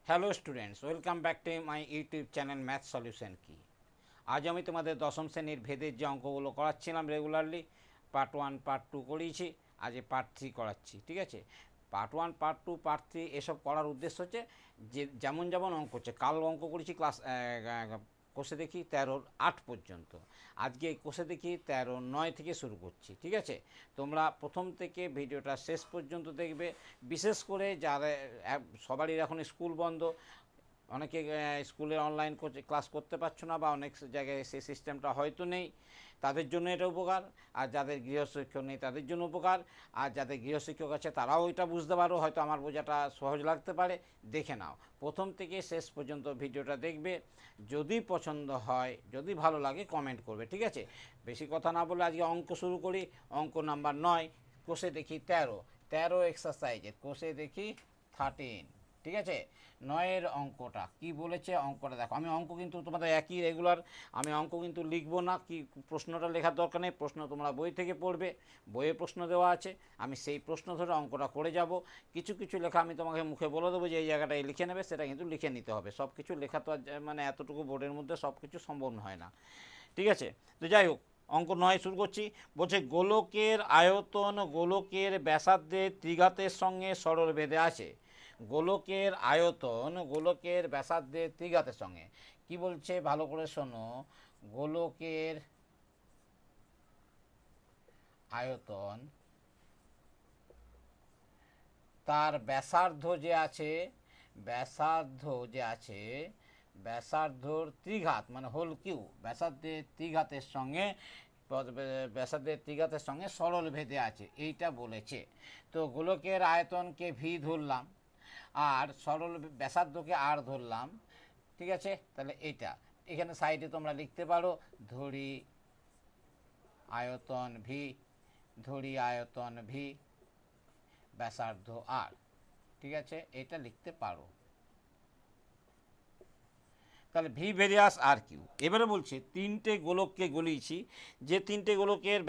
Hello students, welcome back to my YouTube channel math solution কি। আজ আমি তোমাদের দশম শ্রেণীর ভেদের যে অঙ্কগুলো করাচ্ছিলাম রেগুলারলি, পার্ট 1 পার্ট 2 করিয়েছি, আজ পার্ট 3 করাচ্ছি। ঠিক আছে, পার্ট 1 পার্ট 2 পার্ট 3 এসব করার উদ্দেশ্য হচ্ছে যে যেমন যেমন অঙ্ক হচ্ছে, কাল অঙ্ক করেছি ক্লাস কোষে দেখি 13-8 পর্যন্ত, আজকে এই কোষে দেখি 13-9 থেকে শুরু করছি। ঠিক আছে, তোমরা প্রথম থেকে ভিডিওটা শেষ পর্যন্ত দেখবে। বিশেষ করে যারা সবারই এখন স্কুল বন্ধ, অনেকে স্কুলে অনলাইন ক্লাস করতে পারছো না, বা অনেক জায়গায় সেই সিস্টেমটা হয়তো নেই, তাদের জন্য এটা উপকার। আর যাদের গৃহশিক্ষক নেই তাদের জন্য উপকার। আর যাদের গৃহশিক্ষক আছে তারাও এটা বুঝতে পারো, হয়তো আমার বোঝাটা সহজ লাগতে পারে। দেখে নাও, প্রথম থেকে শেষ পর্যন্ত ভিডিওটা দেখবে। যদি পছন্দ হয়, যদি ভালো লাগে, কমেন্ট করবে। ঠিক আছে, বেশি কথা না বলে আজকে অঙ্ক শুরু করি। অঙ্ক নাম্বার 9, কোষে দেখি 13 এক্সারসাইজের কোষে দেখি 13। ঠিক আছে, 9-এর অঙ্কটা কি বলেছে, অঙ্কটা দেখো। আমি অঙ্ক কিন্তু তোমাদের একই রেগুলার, আমি অঙ্ক কিন্তু লিখবো না, কি প্রশ্নটা লেখার দরকার নেই, প্রশ্ন তোমরা বই থেকে পড়বে, বইয়ে প্রশ্ন দেওয়া আছে, আমি সেই প্রশ্ন ধরে অঙ্কটা করে যাব। কিছু কিছু লেখা আমি তোমাকে মুখে বলে দেবো যে এই জায়গাটায় লিখে নেবে, সেটা কিন্তু লিখে নিতে হবে। সব কিছু লেখা তো মানে এতটুকু বোর্ডের মধ্যে সব কিছু সম্ভব হয় না। ঠিক আছে, তো যাই হোক, অঙ্ক 9 শুরু করছি। বলছে গোলকের আয়তন গোলকের ব্যাসার্ধের ত্রিঘাতের সঙ্গে সরল ভেদে আছে। গোলকের আয়তন গোলকের ব্যাসার্ধের ত্রিঘাতের সঙ্গে কি বলছে ভালো করে শোনো। গোলকের আয়তন তার ব্যাসার্ধ যে আছে, ব্যাসার্ধ যে আছে, ব্যাসার্ধর ত্রিঘাত মানে হোল কিউ, ব্যাসার্ধের ত্রিঘাতের সঙ্গে, ব্যাসার্ধের ত্রিঘাতের সঙ্গে সরল ভেদে আছে, এইটা বলেছে। তো গোলকের আয়তনকে ভি ধরলাম, আর সরল ব্যাসার্ধকে আর ধরলাম। ঠিক আছে, তাহলে এইটা এখানে সাইডে তোমরা লিখতে পারো, ধরি আয়তন ভি, ধরি আয়তন ভি, ব্যাসার্ধ আর। ঠিক আছে, এটা লিখতে পারো। তাহলে ভি ভেরিয়াস আর কিউ। এবারে বলছে তিনটে গোলককে গলিয়েছি, যে তিনটে গোলকের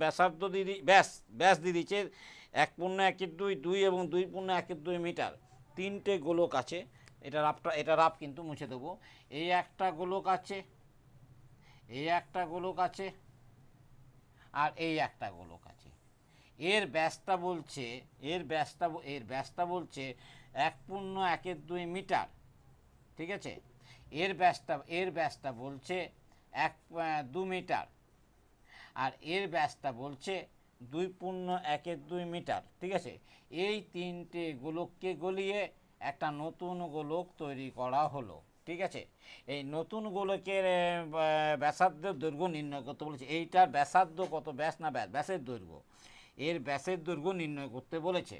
ব্যাসার্ধ দিয়ে ব্যাস দিয়ে দিচ্ছে 1.1-2, 2 এবং 2.1-2 মিটার। তিনটে গোলক আছে, এটা রাফ কিন্তু মুছে দেবো। এই একটা গোলক আছে, এই একটা গোলক আছে, আর এই একটা গোলক আছে। এর ব্যাসটা বলছে, এর ব্যাসটা বলছে 1.1-2 মিটার। ঠিক আছে, এর ব্যাসটা বলছে 2 মিটার, আর এর ব্যাসটা বলছে 2.1-2 মিটার। ঠিক আছে, এই তিনটে গোলককে গলিয়ে একটা নতুন গোলক তৈরি করা হলো। ঠিক আছে, এই নতুন গোলকের ব্যাসার্ধের দৈর্ঘ্য নির্ণয় করতে বলেছে। এইটার ব্যাসার্ধ কত, ব্যাস না ব্যাসের দৈর্ঘ্য, এর ব্যাসের দৈর্ঘ্য নির্ণয় করতে বলেছে।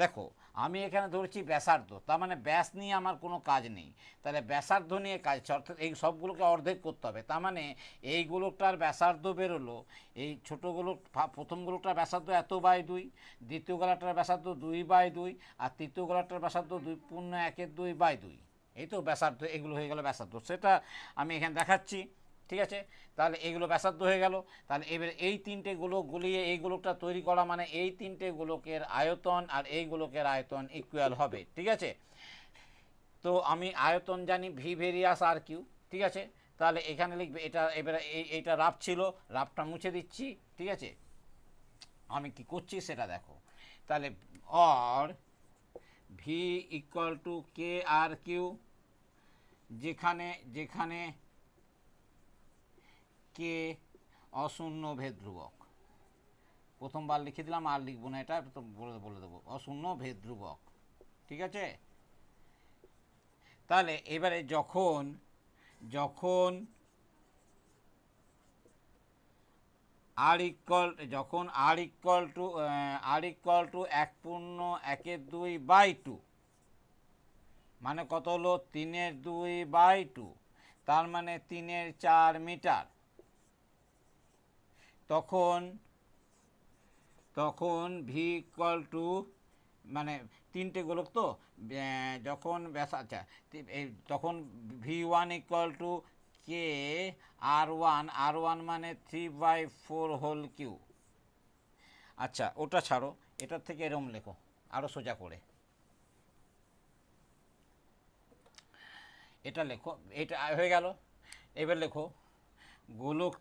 দেখো, আমি এখানে ধরেছি ব্যাসার্ধ, তার মানে ব্যাস নিয়ে আমার কোনো কাজ নেই, তাহলে ব্যাসার্ধ নিয়ে কাজ, অর্থাৎ এই সবগুলোকে অর্ধেক করতে হবে। তার মানে এই গোলকটার ব্যাসার্ধ বেরোলো, এই ছোটো গোলক, প্রথম গোলকটার ব্যাসার্ধ 1/2, দ্বিতীয় গোলকটার ব্যাসার্ধ 2/2, আর তৃতীয় গোলকটার ব্যাসার্ধ 2.1-2/2। এই তো ব্যাসার্ধ, এগুলো হয়ে গেল ব্যাসার্ধ, সেটা আমি এখানে দেখাচ্ছি। ঠিক আছে, তাহলে এইগুলো ব্যাসার্ধ হয়ে গেল। তাহলে এবারে এই তিনটে গোলক গলিয়ে এই গোলকটা তৈরি করা, মানে এই তিনটে গোলকের আয়তন আর এই গোলকের আয়তন ইকুয়াল হবে। ঠিক আছে, তো আমি আয়তন জানি ভি ভেরিয়াস আর কিউ। ঠিক আছে, তাহলে এখানে লিখবে এটা। এবারে এইটা রাফ ছিল, রাফটা মুছে দিচ্ছি। ঠিক আছে, আমি কি করছি সেটা দেখো। তাহলে or V equal to K R Q, যেখানে যেখানে কে অশূন্য ভেদ ধ্রুবক। প্রথমবার লিখে দিলাম, আর লিখবো না, এটা তো বলে দেবো, অশূন্য ভেদ ধ্রুবক। ঠিক আছে, তাহলে এবারে যখন যখন আর ইকুয়াল টু 1.1-2/2, মানে কত হলো, 3/2/2, তার মানে 3/4 মিটার। তখন তখন ভি ইকুয়াল টু, মানে তিনটে গোলক তো, যখন ব্যাস, আচ্ছা, তখন V1 equal to K R one মানে 3/4 হোল কিউ। আচ্ছা, ওটা ছাড়ো, এটার থেকে এরম লেখো আরও সোজা করে। এটা লেখো, এটা হয়ে গেল। এবার লেখো গোলক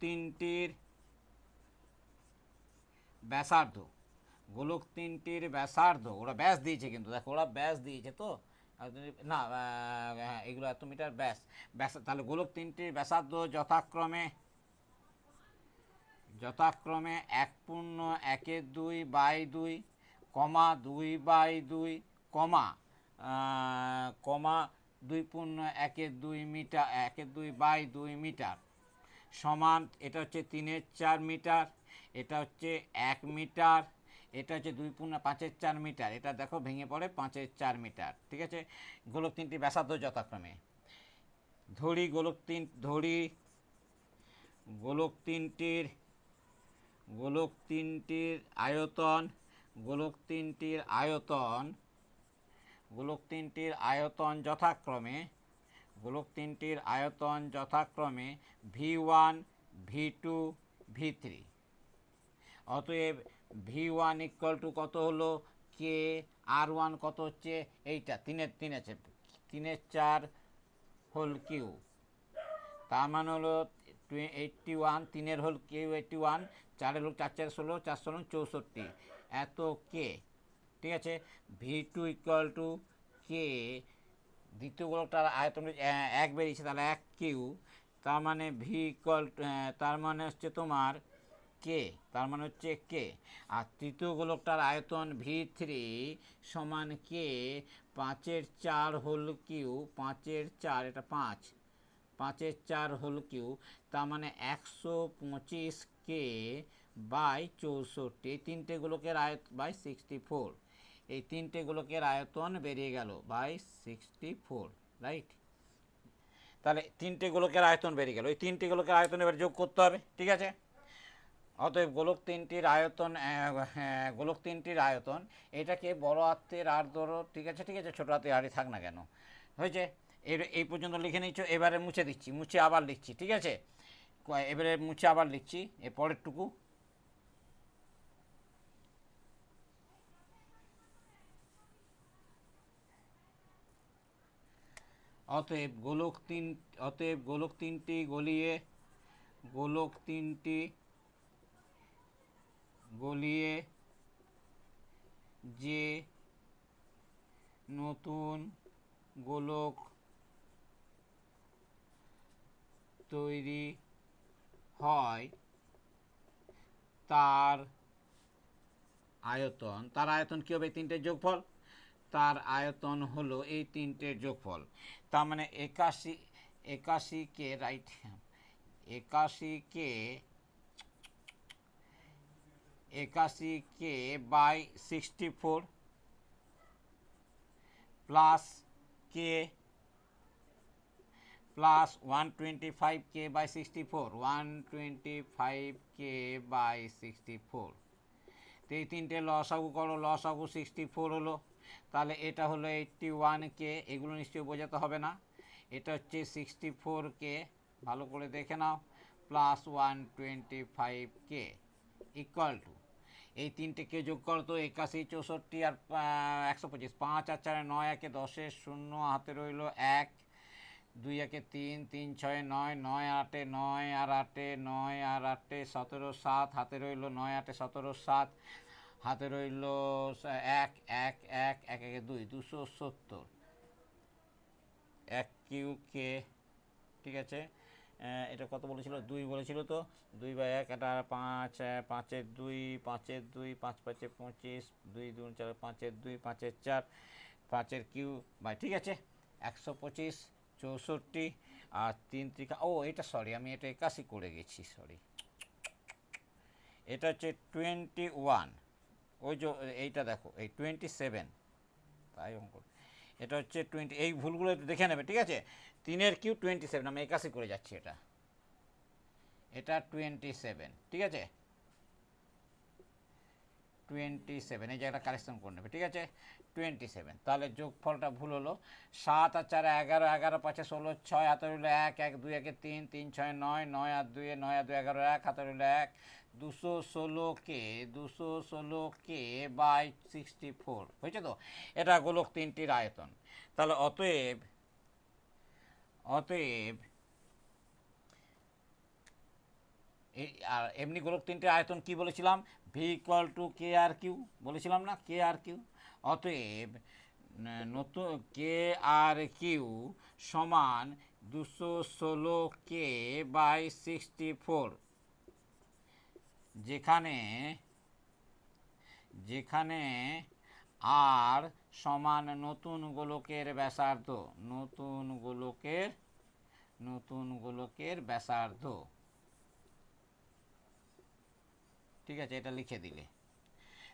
তিনটির ব্যাসার্ধ, গোলক তিনটির ব্যাসার্ধ, ওরা ব্যাস দিয়েছে কিন্তু দেখো, ওরা ব্যাস দিয়েছে তো না, হ্যাঁ এগুলো এত মিটার ব্যাস, তাহলে গোলক তিনটির ব্যাসার্ধ যথাক্রমে 1.1/2 কমা 2/2 কমা 2.1/2 মিটার, 1/2 মিটার সমান, এটা হচ্ছে 3/4 মিটার, এটা হচ্ছে 1 মিটার, এটা হচ্ছে 2.5/4 মিটার, এটা দেখো ভেঙে পড়ে 5/4 মিটার। ঠিক আছে, গোলক তিনটি ব্যাসার্ধ যথাক্রমে ধরি গোলক তিনটির আয়তন, গোলক তিনটির আয়তন যথাক্রমে V1, V2, V3। অতএব V1 ইকুয়াল টু কত হলো কে, R1 কত হচ্ছে এইটা 3 আছে, 3/4 হোল কিউ, তার মানে হলো 81, 3 হোল কিউ 81, 4 হোল 4 16, 4 64 এত কে। ঠিক আছে, V2 ইকুয়াল টু কে, দ্বিতীয় গোলকটার আয়তন 1 বেরিয়েছে, তাহলে 1 কিউ, তার মানে ভি ইকুয়াল, তার মানে হচ্ছে তোমার কে, তার মানে হচ্ছে কে। আর তৃতীয় গোলকটার আয়তন V3 সমান কে 5/4 হোল কিউ, 5/4, এটা 5/4 হোল কিউ, তার মানে 125 কে বাই 64, এই তিনটে গোলকের বাই 64, এই তিনটে গোলকের আয়তন বেরিয়ে গেল বাই 64, রাইট। তাহলে তিনটে গোলকের আয়তন বেরিয়ে গেল, এই তিনটে গোলকের আয়তন এবার যোগ করতে হবে। ঠিক আছে, অতএব গোলক তিনটির আয়তন এটাকে বড় হাতের আর ধরো, ঠিক আছে, ছোটো হাতের আরই থাক না কেন, হয়েছে। এই পর্যন্ত লিখে নিচ্ছ, এবারে মুছে দিচ্ছি, মুছে আবার লিখছি। ঠিক আছে, এবারে মুছে আবার লিখছি এর পরেরটুকু। অতএব গোলক তিনটি গলিয়ে যে নতুন গোলক তৈরি হয় তার আয়তন কী হবে, তিনটের যোগফল, তার আয়তন হলো এই তিনটের যোগফল, তার মানে 81 k, right, 81 k by 64 plus k plus 125 k by 64, 125 k by 64, তো এই তিনটে লসাগু করো, লসাগু 64 হলো, তাহলে এটা হলো 81 কে, এগুলো নিশ্চয়ই বোঝাতে হবে না, এটা হচ্ছে 64 কে, ভালো করে দেখে নাও, প্লাস 125 কে ইকুয়াল টু, এই তিনটেকে যোগ করো তো 81, 64 আর 125, 5 আর 4 9, 1 10, 0 হাতে রইল 1, 2 1 3, 3 6 9, 9 8 9 আর 8 9 আর 8 17 7, হাতে রইল 9 8 17 7, হাতে রইল 1 1 1 1 1 2, 270 1 কিউ কে। ঠিক আছে, এটা কত বলেছিল, 2 বলেছিল তো, 2/1, এটা 5, 5 2, 5 2, 5 5 25, 2 2 4, 5 2, 5 4, 5 কিউ বাই, ঠিক আছে, 125 64 আর 3 3, ও এটা সরি, আমি এটা 81 করে গেছি, সরি, এটা হচ্ছে 21, ওই যে এইটা দেখো এই 27, তাই অঙ্ক, এটা হচ্ছে 20, এই ভুলগুলো দেখে নেবে। ঠিক আছে, 3 কিউ 27, আমি 81 করে যাচ্ছি, এটা 27। ঠিক আছে, 27, এই জায়গাটা কারেকশন করে নেবে, ঠিক আছে 27। তাহলে যোগফলটা ভুল হলো, 7 আর 4 11, 11 5 16, 6 হাতে রইল 1, 1 2 1 3, 3 6 9, 9 আর 2 9 আর 2 11, 1 হাতে রইল 1, 216K বাই 64 হয়েছে তো। এটা গোলক তিনটির আয়তন। তাহলে অতএব এই আর এমনি গোলক তিনটির আয়তন কি বলেছিলাম, V equal to K R Q বলেছিলাম না, কে আর কিউ। অতএব নতুন কে আর কিউ সমান 216K বাই 64, যেখানে আর সমান নতুন গোলকের ব্যাসার্ধ, নতুন গোলকের ব্যাসার্ধ, ঠিক আছে, এটা লিখে দিলে।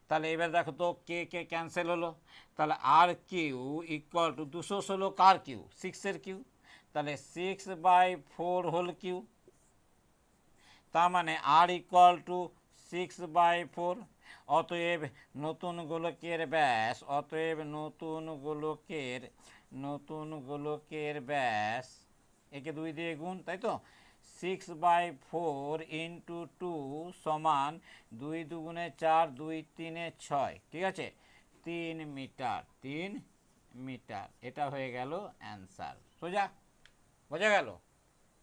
তাহলে এবার দেখো তো কে কে ক্যান্সেল হলো, তাহলে আর কিউ ইকুয়াল টু 216 কার কিউ, 6-এর কিউ, তাহলে 6/4 হোল কিউ, তার মানে আর ইকুয়াল টু 6/4। অতএব নতুন গোলকের ব্যাস, নতুন গোলকের ব্যাস, একে 2 দিয়ে গুণ, তাই তো 6/4 ইন্টু 2 সমান 2 2 4, 2 3 6, ঠিক আছে 3 মিটার। এটা হয়ে গেল অ্যান্সার। সোজা বোঝা গেল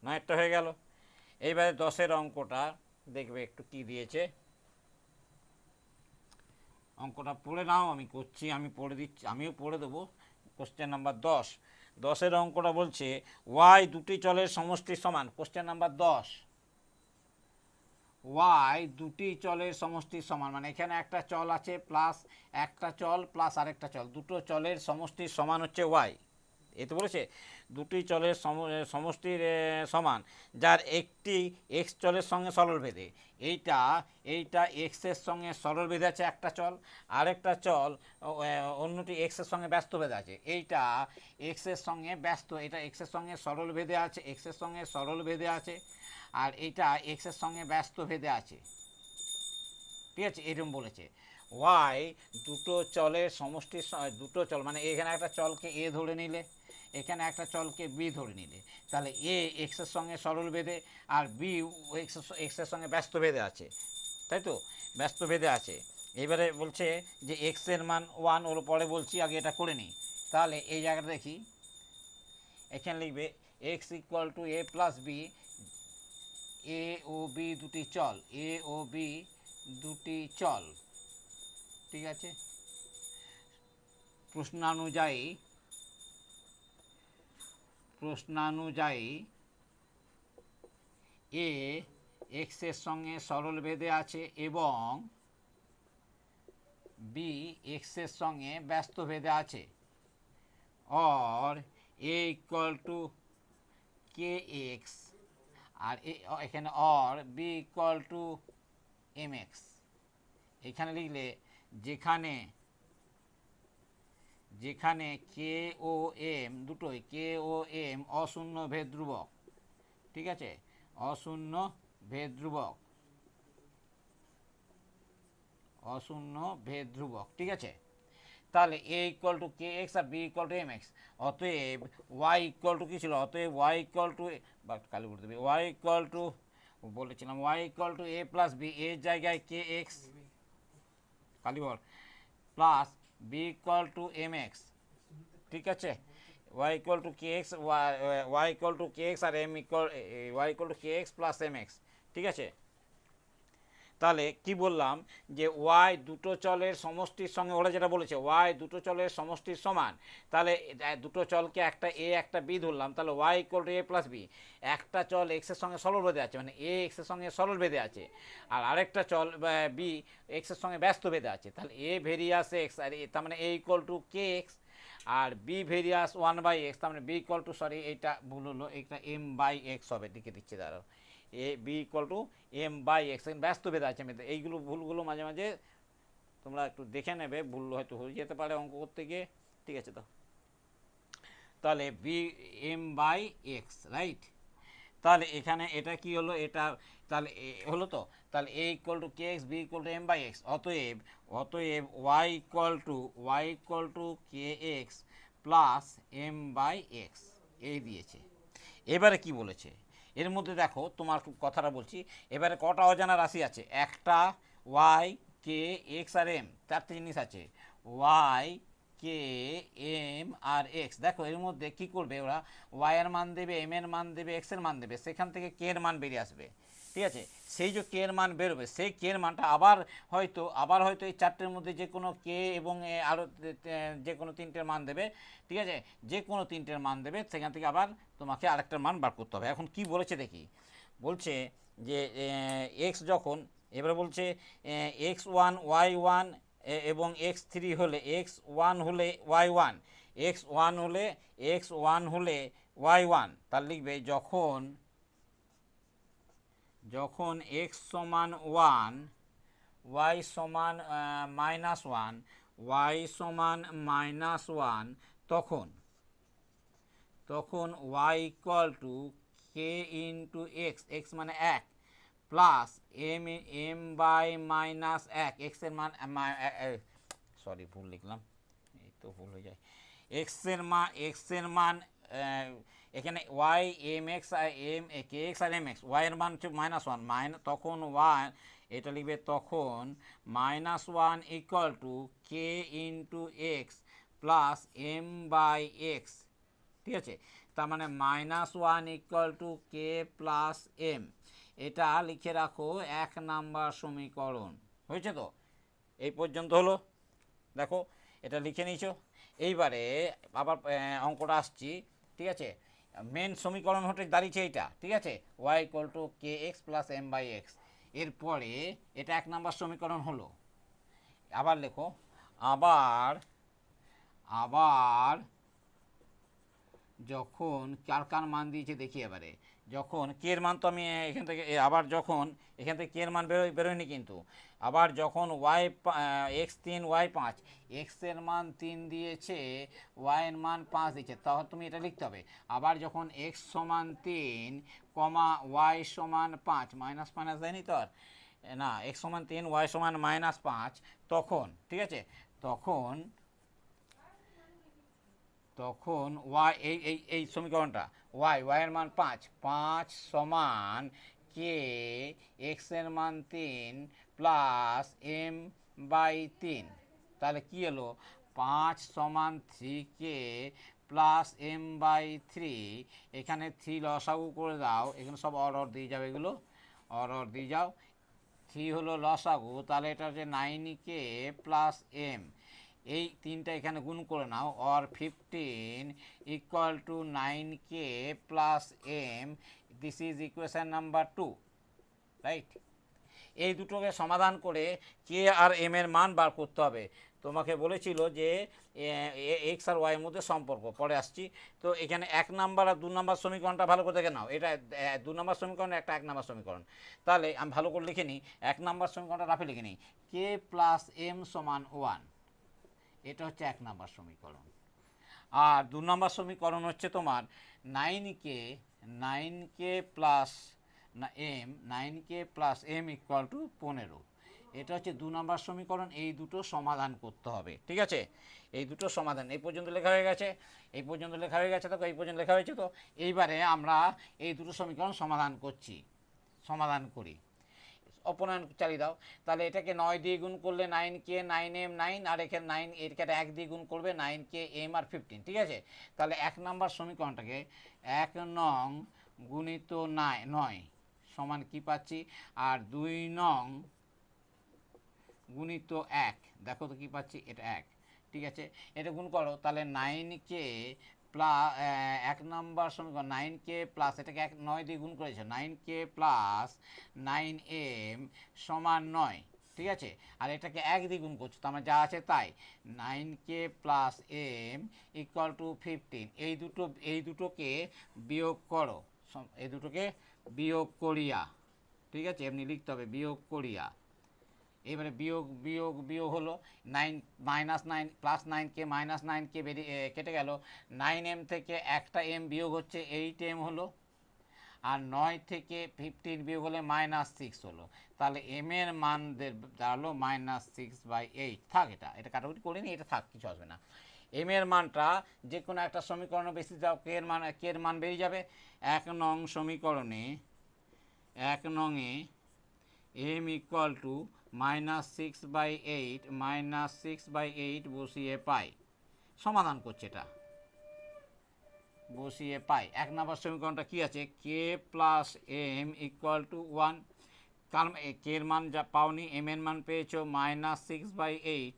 না, একটা হয়ে গেল। এইবারে 10-এর অঙ্কটা দেখবে একটু কি দিয়েছে, অঙ্কটা পড়ে নাও, আমি করছি, আমি পড়ে দিচ্ছি, আমিও পড়ে দেবো। কোশ্চেন নাম্বার 10-এর অঙ্কটা বলছে ওয়াই দুটি চলের সমষ্টির সমান। কোশ্চেন নাম্বার 10, ওয়াই দুটি চলের সমষ্টির সমান, মানে এখানে একটা চল আছে প্লাস একটা চল প্লাস আরেকটা চল, দুটো চলের সমষ্টির সমান হচ্ছে ওয়াই। এতে বলেছে দুটি চলের সমষ্টির সমান, যার একটি এক্স চলের সঙ্গে সরল ভেদে, এইটা এক্সের সঙ্গে সরল ভেদে আছে একটা চল, আরেকটা চল অন্যটি এক্সের সঙ্গে ব্যস্ত ভেদে আছে, এইটা এক্সের সঙ্গে ব্যস্ত, এটা এক্সের সঙ্গে সরল ভেদে আছে, আর এইটা এক্সের সঙ্গে ব্যস্ত ভেদে আছে, ঠিক আছে, এরকম বলেছে। ওয়াই দুটো চলের সমষ্টির, দুটো চল মানে এখানে একটা চলকে এ ধরে নিলে, এখানে একটা চলকে বি ধরে নিলে, তাহলে এ এক্সের সঙ্গে সরল ভেদে আর বি এক্সের সঙ্গে ব্যস্ত ভেদে আছে, তাই তো ব্যস্ত ভেদে আছে। এবারে বলছে যে এক্সের মান 1, ওর পরে বলছি, আগে এটা করে নিই। তাহলে এই জায়গাটা দেখি, এখানে লিখবে X equal to A plus B, A ও বি দুটি চল, ঠিক আছে। প্রশ্নানুযায়ী এ এক্সের সঙ্গে সরল ভেদে আছে এবং বি এক্সের সঙ্গে ব্যস্ত ভেদে আছে, or a equal to K x, আর এখানে or b equal to M x. এখানে লিখলে যেখানে কে ও এম দুটোই, কে ও এম অশূন্য ভেদ ধ্রুবক, ঠিক আছে, অশূন্য ভেদ ধ্রুবক, ঠিক আছে। তাহলে a equal to K x আর B equal to M x, অতএব ওয়াই ইকুয়াল টু কী ছিল, অতএব ওয়াই ইকুয়াল টু, বা কালি বলতে হবে, ওয়াই ইকুয়াল টু, বলেছিলাম y equal to A plus B, এর জায়গায় কে এক্স কালিবর plus b equal to M x, ঠিক আছে, Y equal to K x, y equal to K x আর m equal, y equal to K x plus M x, ঠিক আছে। তাহলে কি বললাম যে ওয়াই দুটো চলের সমষ্টির সঙ্গে, ওরা যেটা বলেছে ওয়াই দুটো চলের সমষ্টির সমান, তাহলে দুটো চলকে একটা এ একটা বি ধরলাম, তাহলে Y equal to A plus B, একটা চল এক্সের সঙ্গে সরল বেঁধে আছে, মানে এ এক্সের সঙ্গে সরল বেঁধে আছে, আর আরেকটা চল বি এক্সের সঙ্গে ব্যস্ত বেঁধে আছে, তাহলে এ ভেরিয়াস এক্স, আর তার মানে a equal to K x, আর বি ভেরিয়াস 1/x, তার মানে বি ইকুয়াল টু, সরি এইটা ভুল হলো, এটা m/x হবে, লিখে দিচ্ছে দাঁড়াও, A B equal two m/x, ব্যস্ত ভেদে আছে। এইগুলো ভুলগুলো মাঝে মাঝে তোমরা একটু দেখে নেবে, ভুল হয়তো হয়ে যেতে পারে অঙ্ক করতে গিয়ে, ঠিক আছে। তো তাহলে বি m/x, রাইট। তাহলে এখানে এটা কি হলো, এটা তাহলে হলো তো, তাহলে a equal to K x, b equal to M by x. অতএব Y equal to K x plus M by x, এই দিয়েছে। এবারে কি বলেছে, এর মধ্যে দেখো তোমার কথাটা বলছি, এবারে কটা অজানা রাশি আছে, একটা ওয়াই, কে, এক্স আর এম, চারটে জিনিস আছে, ওয়াই, কে, এম আর এক্স। দেখো এর মধ্যে কি করবে ওরা, ওয়াই এর মান দেবে, এম এর মান দেবে, এক্স এর মান দেবে, সেখান থেকে কে এর মান বেরিয়ে আসবে। ঠিক আছে, সেই যে কে এর মান বেরোবে, সেই কে এর মানটা আবার হয়তো এই চারটের মধ্যে যে কোনো কে এবং আরও যে কোনো তিনটের মান দেবে। ঠিক আছে, যে কোনো তিনটের মান দেবে, সেখান থেকে আবার তোমাকে আরেকটার মান বার করতে হবে। এখন কি বলেছে দেখি, বলছে যে এক্স যখন, এবারে বলছে এক্স ওয়ান ওয়াই ওয়ান এবং এক্স থ্রি হলে, এক্স ওয়ান হলে ওয়াই ওয়ান, এক্স ওয়ান হলে ওয়াই ওয়ান। তার লিখবে যখন এক্স সমান ওয়ান, ওয়াই সমান মাইনাস ওয়ান, ওয়াই সমান মাইনাস ওয়ান, তখন Y equal to K into X, X মানে এক, প্লাস এম বাই মাইনাস এক, এক্সের মান, সরি ভুল লিখলাম, এই তো ভুল হয়ে যায়, এক্সের মান এখানে ওয়াই এম এক্স আর এম কে এক্স আর এম এক্স, ওয়াইয়ের মান হচ্ছে মাইনাস ওয়ান, তখন ওয়াই, এটা লিখবে তখন minus one equal to K into X plus M by X. ঠিক আছে, তার মানে minus one equal to K plus M, এটা লিখে রাখো 1 নাম্বার সমীকরণ। হয়েছে তো, এই পর্যন্ত হলো, দেখো এটা লিখে নিয়েছো। এইবারে আবার অঙ্কটা আসছি। ঠিক আছে, মেন সমীকরণ হতে দাঁড়িয়েছে এইটা। ঠিক আছে, Y equal to K x plus M by X, এরপরে এটা 1 নাম্বার সমীকরণ হলো। আবার লেখো, আবার যখন কার মান দিয়েছে দেখি, এবারে যখন কে এর মান তো আমি এখান থেকে আবার যখন এখান থেকে কে এর মান বেরোয়নি কিন্তু, আবার যখন ওয়াই এক্স 3 ওয়াই 5, এক্স এর মান 3 দিয়েছে, ওয়াই এর মান 5 দিয়েছে, তখন তুমি এটা লিখতে হবে। আবার যখন এক্স সমান 3 কমা ওয়াই সমান 5, মাইনাস মাইনাস দেয়নি তো আর, না, এক্স সমান 3 ওয়াই সমান মাইনাস 5, তখন ঠিক আছে, তখন ওয়াই এই সমীকরণটা, ওয়াইয়ের মান 5 সমান কে এক্স এর মান 3 প্লাস এম বাই 3, তাহলে কি হলো, 5 সমান 3 কে প্লাস এম বাই 3, এখানে 3 লসাগু করে দাও, এখানে সব অর দিয়ে যাও, এগুলো অর দিয়ে যাও, 3 হলো লসাগু, তাহলে এটা হচ্ছে 9কে প্লাস এম, এই তিনটা এখানে গুণ করে নাও, অর 15 ইকুয়াল টু 9কে plus m, this is equation number 2, right. এই দুটোকে সমাধান করে কে আর এম এর মান বার করতে হবে। তোমাকে বলেছিল যে এক্স আর ওয়াইয়ের মধ্যে সম্পর্ক, পরে আসছি। তো এখানে 1 নাম্বার আর 2 নাম্বার সমীকরণটা ভালো করে দেখে নাও, এটা 2 নাম্বার সমীকরণ, একটা 1 নাম্বার সমীকরণ। তাহলে আমি ভালো করে লিখে নিই, 1 নাম্বার সমীকরণটা রাফে লিখে নিই, কে প্লাস এম সমান 1, এটা হচ্ছে 1 নাম্বার সমীকরণ। আর 2 নাম্বার সমীকরণ হচ্ছে তোমার 9কে প্লাস এম, 9কে প্লাস এম ইকুয়াল টু 15, এটা হচ্ছে 2 নাম্বার সমীকরণ। এই দুটো সমাধান করতে হবে। ঠিক আছে, এই দুটো সমাধান এই পর্যন্ত লেখা হয়ে গেছে, এই পর্যন্ত লেখা হয়ে গেছে, তো এই পর্যন্ত লেখা হয়েছে। তো এইবারে আমরা এই দুটো সমীকরণ সমাধান করি। অপনয়ন চালিয়ে দাও, তাহলে এটাকে 9 দিয়ে গুণ করলে 9কে, 9m 9, আর এখানে 9, এটাকে 1 দিয়ে গুণ করবে 9কে m আর 15। ঠিক আছে, তাহলে 1 নাম্বার সমীকরণটাকে 1 নং গুণিত 9 সমান কি পাচ্ছি, আর 2 নং গুণিত 1, দেখো তো কি পাচ্ছি, এটা 1। ঠিক আছে, এটা গুণ করো, তাহলে 9কে প্লাস 1 নম্বর সমীকরণ, 9কে প্লাস, এটাকে 9 দিয়ে গুণ করেছে, 9কে প্লাস 9m সমান 9। ঠিক আছে, আর এটাকে 1 দিয়ে গুণ করছো, তার মানে যা আছে তাই, 9কে প্লাস m ইকুয়াল টু 15। এই দুটোকে বিয়োগ করো, এই দুটোকে বিয়োগ করিয়া, ঠিক আছে, এমনি লিখতে হবে, বিয়োগ করিয়া। এবারে বিয়োগ হলো 9 মাইনাস 9 প্লাস 9কে মাইনাস 9কে বেরিয়ে কেটে গেল, 9m থেকে একটা m বিয়োগ হচ্ছে 8m হলো, আর 9 থেকে 15 বিয়োগ হলে -6 হলো, তাহলে এম এর মান দাঁড়ালো -6/8। থাক, এটা কাটাকুটি করিনি, এটা থাক, কিছু আসবে না। এম এর মানটা যে কোনো একটা সমীকরণে বেশি দাও, কে এর মান বেরিয়ে যাবে। 1 নং সমীকরণে 1 নংয়ে এম ইকুয়াল টু -6/8 বসিয়ে পাই, সমাধান করছে এটা, বসিয়ে পাই। 1 নম্বর সমীকরণটা কি আছে, কে প্লাস এম ইকুয়াল টু 1, কারণ কে এর মান যা পাওনি, এম এর মান পেয়েছো -6/8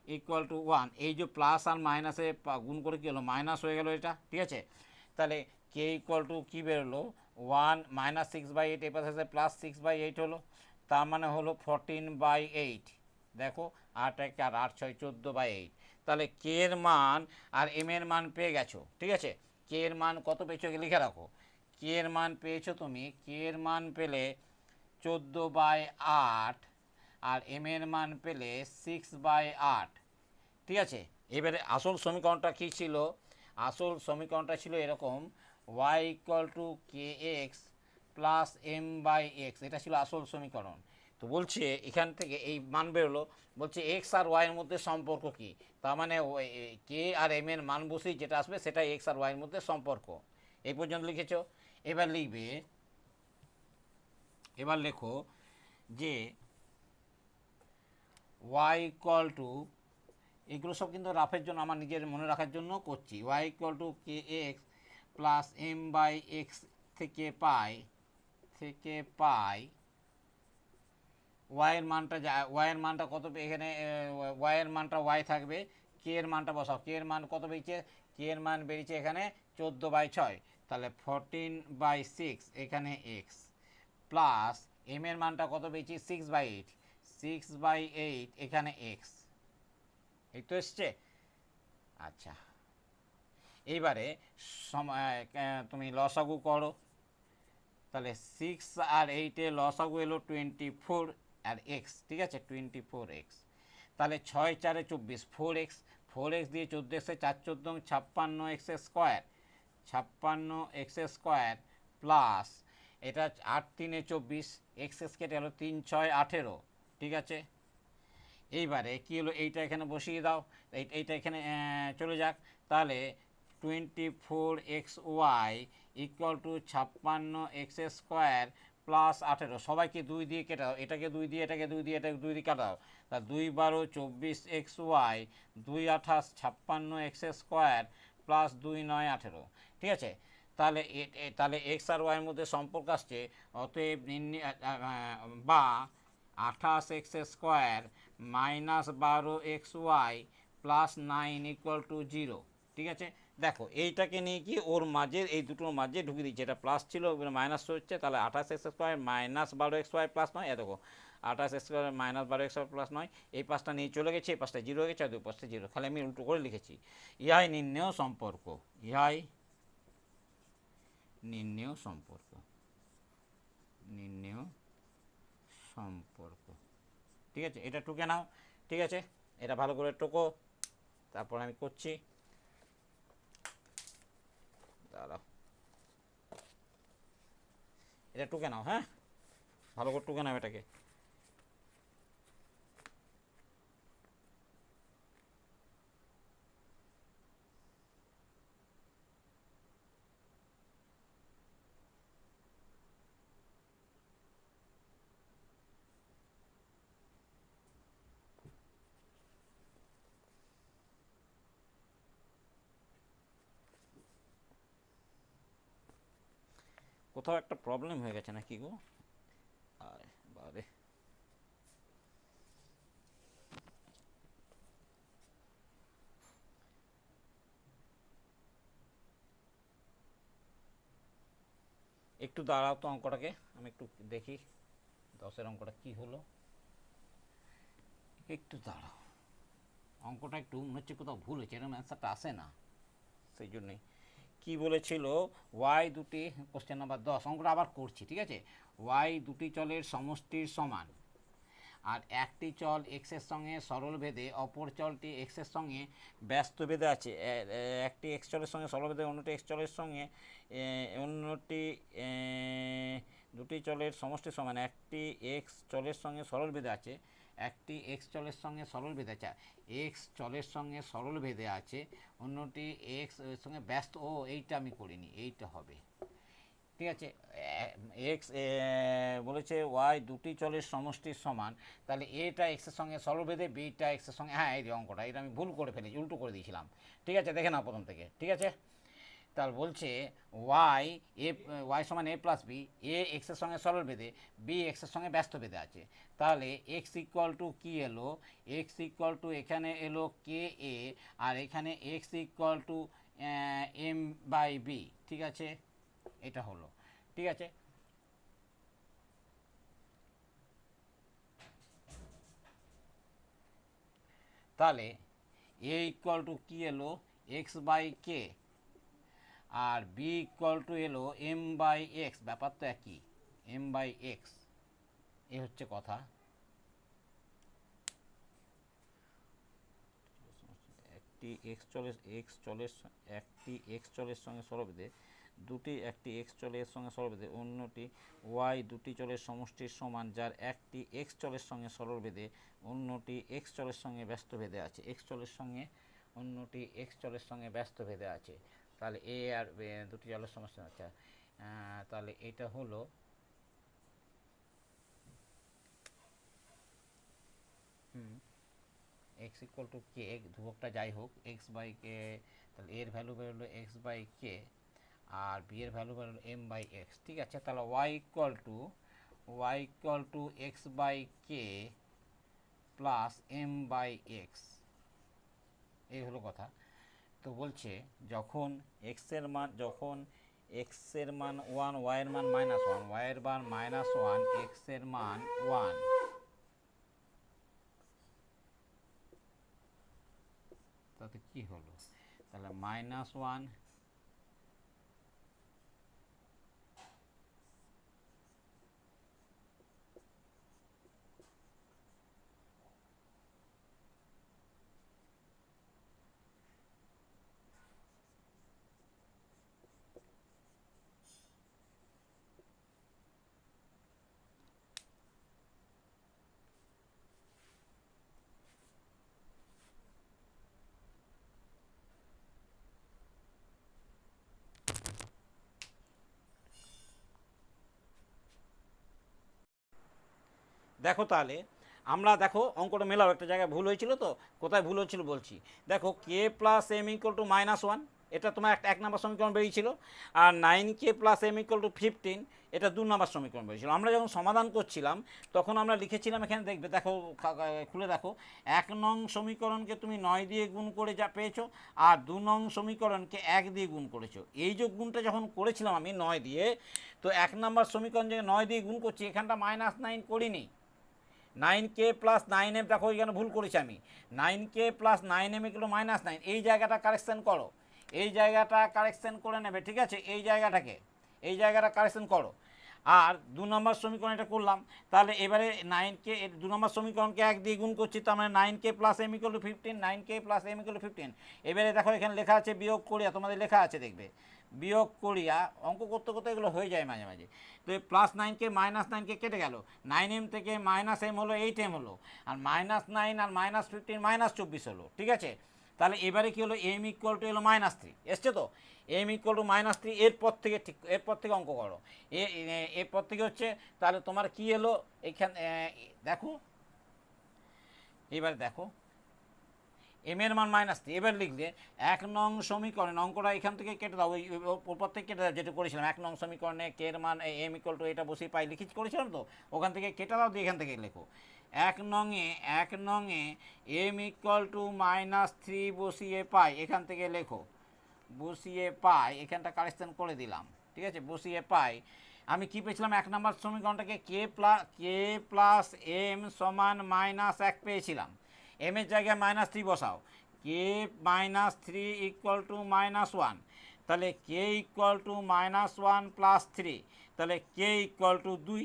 ইকুয়াল টু 1। এই যে প্লাস আর মাইনাসে গুণ করে কী হলো, মাইনাস হয়ে গেল এটা, ঠিক আছে। তাহলে কে ইকুয়াল টু কী বেরোলো, 1 -6/8, এ পাশে +6/8 হলো, তার মানে হলো 14/8। দেখো 8 1 আর 8 6 14/8। তাহলে কে এর মান আর এম এর মান পেয়ে গেছো, ঠিক আছে। কে এর মান কত পেয়েছো লিখে রাখো। কে এর মান পেয়েছো তুমি, কে এর মান পেলে 14/8 আর এম এর মান পেলে 6/8, ঠিক আছে। এবারে আসল সমীকরণটা কী ছিল, আসল সমীকরণটা ছিল এরকম, y equal to K x plus m/x, এটা ছিল আসল সমীকরণ। তো বলছে এখান থেকে এই মান বেরোলো, বলছে এক্স আর ওয়াইয়ের মধ্যে সম্পর্ক কি, তার মানে কে আর এম এর মান বসেই যেটা আসবে সেটা এক্স আর ওয়াইয়ের মধ্যে সম্পর্ক। এই পর্যন্ত লিখেছো। এবার লিখবে, এবার লেখো যে y ইকুয়াল টু, এগুলো সব কিন্তু রাফের জন্য, আমার নিজের মনে রাখার জন্য করছি, y equal to K x plus m/x থেকে পাই ওয়াইয়ের মানটা ওয়াইয়ের মানটা কত, এখানে ওয়াইয়ের মানটা ওয়াই থাকবে, কে এর মানটা বসাও, কে এর মান কত বেরিয়েছে, কে এর মান বেরিয়েছে এখানে 14/6, তাহলে 14/6 এখানে x প্লাস এম এর মানটা কত বেরিয়েছে 6/8 এখানে x, এই তো এসছে। আচ্ছা, এইবারে তুমি লসাগু করো, তাহলে 6 আর 8 লসাগু এলো 24 আর x, ঠিক আছে, 24x। তাহলে 6 4 24, 4x, 4x দিয়ে 14x, 4 14 56x², 56x² প্লাস এটা 8 3 24, x কেটে হলো 3 6 18, ঠিক আছে। এইবারে কী হলো, এইটা এখানে বসিয়ে দাও, এইটা এখানে চলে যাক, তাহলে 24xy equal to 56x² plus 18, সবাইকে 2 দিয়ে কেটে দাও, এটাকে 2 দিয়ে, এটাকে 2 দিয়ে, এটাকে 2 দিয়ে কাটাও, তা 2 12 24xy, 2 28 56x² প্লাস 2 9 18, ঠিক আছে। তাহলে তাহলে এক্স আর ওয়াইয়ের মধ্যে সম্পর্ক আসছে, অতএব বা 28x² minus 12xy plus 9 equal to 0, ঠিক আছে। দেখো এইটাকে নিয়ে কি ওর মাঝে, এই দুটোর মাঝে ঢুকিয়ে দিচ্ছে, এটা প্লাস ছিল মাইনাস হচ্ছে, তাহলে 28x² মাইনাস 12xy প্লাস 9, দেখো 28x² মাইনাস 12xy প্লাস 9, এই পাশটা নিয়ে চলে গেছে, এই পাশটা 0 হয়ে গেছে, আর দুই পাশটা 0, খালি আমি উল্টো করে লিখেছি। ইহাই নির্ণেয় সম্পর্ক, ইহাই নির্ণেয় সম্পর্ক, নির্ণেয় সম্পর্ক, ঠিক আছে। এটা টুকে নাও, ঠিক আছে, এটা ভালো করে টোকো, তারপর আমি করছি, দাঁড়াও, এটা টুকে নাও, হ্যাঁ, ভালো করে টুকে নাও এটাকে। কোথাও একটা প্রবলেম হয়ে গেছে নাকি গো, আরে বারে, একটু দাঁড়াও তো, অঙ্কটাকে আমি একটু দেখি 10-এর অঙ্কটা কি হলো, একটু দাঁড়াও, অঙ্কটা একটু মনে হচ্ছে কোথাও ভুল হয়েছে, এরকম অ্যান্সারটা আসে না, সেই জন্যই। কী বলেছিল, ওয়াই দুটি, কোশ্চেন নাম্বার 10, অঙ্কটা আবার করছি, ঠিক আছে। ওয়াই দুটি চলের সমষ্টির সমান, আর একটি চল এক্সের সঙ্গে সরল ভেদে অপর চলটি এক্সের সঙ্গে ব্যস্ত ভেদে আছে। একটি এক্স চলের সঙ্গে সরল ভেদে অন্যটি এক্স চলের সঙ্গে অন্যটি দুটি চলের সমষ্টি সমান। একটি এক্স চলের সঙ্গে সরল ভেদে আছে, একটি এক্স চলের সঙ্গে সরল ভেদে আছে, এক্স চলের সঙ্গে সরল ভেদে আছে, অন্যটি এক্স এর সঙ্গে ব্যস্ত। ও এইটা আমি করিনি, এইটা হবে, ঠিক আছে। এক্স বলেছে ওয়াই দুটি চলের সমষ্টির সমান, তাহলে এটা এক্সের সঙ্গে সরল ভেদে, বিটা এক্সের সঙ্গে, হ্যাঁ এই অঙ্কটা এটা আমি ভুল করে ফেলেছি, উল্টো করে দিয়েছিলাম, ঠিক আছে। দেখে নাও প্রথম থেকে, ঠিক আছে। তাহলে বলছে ওয়াই সমান এ প্লাস বি, এ এক্সের সঙ্গে সরল ভেদে, বি এক্সের সঙ্গে ব্যস্ত ভেদে আছে। তাহলে এক্স ইকুয়াল টু কী এলো, এক্স ইকুয়াল টু এখানে এলো কে এ, আর এখানে X equal to M by B, ঠিক আছে, এটা হলো, ঠিক আছে। তাহলে এ ইকুয়াল টু কী এলো, এক্স বাই কে, আর বি ইকুয়াল টু এলো এম বাই এক্স, ব্যাপার তো একই, এম বাই এক্স, এ হচ্ছে কথা। একটি এক্স চলের সঙ্গে সরল ভেদে একটি এক্স চলের সঙ্গে সরল ভেদে অন্যটি ওয়াই দুটি চলের সমষ্টির সমান, যার একটি এক্স চলের সঙ্গে সরল ভেদে অন্যটি এক্স চলের সঙ্গে ব্যস্ত ভেদে আছে। এক্স চলের সঙ্গে অন্যটি এক্স চলের সঙ্গে ব্যস্ত ভেদে আছে। তাহলে এ আর দুটি চলের সমষ্টি, আচ্ছা, তাহলে এটা হলো এক্স ইকুয়াল টু কে, ধ্রুবকটা যাই হোক, এক্স বাই কে, তাহলে এর ভ্যালু বেরোলো এক্স বাই কে, আর বি এর ভ্যালু বেরোলো এম বাই এক্স, ঠিক আছে। তাহলে Y equal to X by K plus M by x, এই হলো কথা। তো বলছে যখন এক্সের মান 1, ওয়াইয়ের মান -1, ওয়াইয়ের মান -1, এক্সের মান 1, তাতে কি হলো, তাহলে -1, দেখো তাহলে আমরা, দেখো অঙ্কটা মেলাও, একটা জায়গায় ভুল হয়েছিল, তো কোথায় ভুল হয়েছিল বলছি। দেখো K plus M equal to -1, এটা তোমার এক নম্বর সমীকরণ বেরিয়েছিল, আর 9k plus M equal to 15, এটা 2 নম্বর সমীকরণ বেরিয়েছিল। আমরা যখন সমাধান করছিলাম তখন আমরা লিখেছিলাম, এখানে দেখবে, দেখো খুলে দেখো, 1 নং সমীকরণকে তুমি 9 দিয়ে গুণ করে যা পেয়েছো, আর 2 নং সমীকরণকে 1 দিয়ে গুণ করেছো। এই যে গুণটা যখন করেছিলাম আমি 9 দিয়ে, তো 1 নম্বর সমীকরণ যে 9 দিয়ে গুণ করছি, এখানটা -9 করিনি, 9k প্লাস 9m, দেখো এখানে ভুল করেছি আমি, 9k প্লাস 9m এগুলো -9, এই জায়গাটা কারেকশন করো, এই জায়গাটা কারেকশন করে নেবে, ঠিক আছে, এই জায়গাটা কারেকশন করো। আর 2 নম্বর সমীকরণ এটা করলাম, তাহলে এবারে 9k, 2 নম্বর সমীকরণকে 1 দিয়ে গুণ করছি, তার মানে 9k plus m equal to 15, 9k plus m equal to 15। এবারে দেখো এখানে লেখা আছে বিয়োগ করিয়া, তোমাদের লেখা আছে দেখবে, বিয়োগ করিয়া, অঙ্ক করতে করতে এগুলো হয়ে যায় মাঝে মাঝে। তো এই +9k -9k কেটে গেল, 9m থেকে -m হলো 8m হলো, আর -9 আর -15 -24 হলো, ঠিক আছে। তাহলে এবারে কি হলো, m ইকুয়াল টু হলো -3 এসছে, তো m ইকুয়াল টু -3, এরপর থেকে ঠিক, এরপর থেকে অঙ্ক করো, এরপর থেকে হচ্ছে, তাহলে তোমার কি এলো এখানে, দেখো এবারে দেখো এম এর মান -3, এবার লিখলে 1 নং সমীকরণ, অঙ্কটা এখান থেকে কেটে দাও, ওই ওপর থেকে কেটে দাও, যেটা করেছিলাম 1 নং সমীকরণে কে এর মান এম ইকুয়াল টু, এটা বসিয়ে পাই লিখেছি, করেছিলাম তো, ওখান থেকে কেটে দাও দিয়ে এখান থেকে লেখো 1 নংয়ে এম ইকুয়াল টু -3 বসিয়ে পাই, এখান থেকে লেখো, বসিয়ে পাই, এখানটা কারেকশন করে দিলাম, ঠিক আছে, বসিয়ে পাই। আমি কি পেয়েছিলাম, 1 নম্বর সমীকরণটাকে কে প্লাস এম সমান -1 পেয়েছিলাম, এম এর জায়গায় -3 বসাও, কে -3 ইকুয়াল টু -1, তাহলে কে ইকুয়াল টু -1 প্লাস 3, তাহলে কে ইকুয়াল টু 2,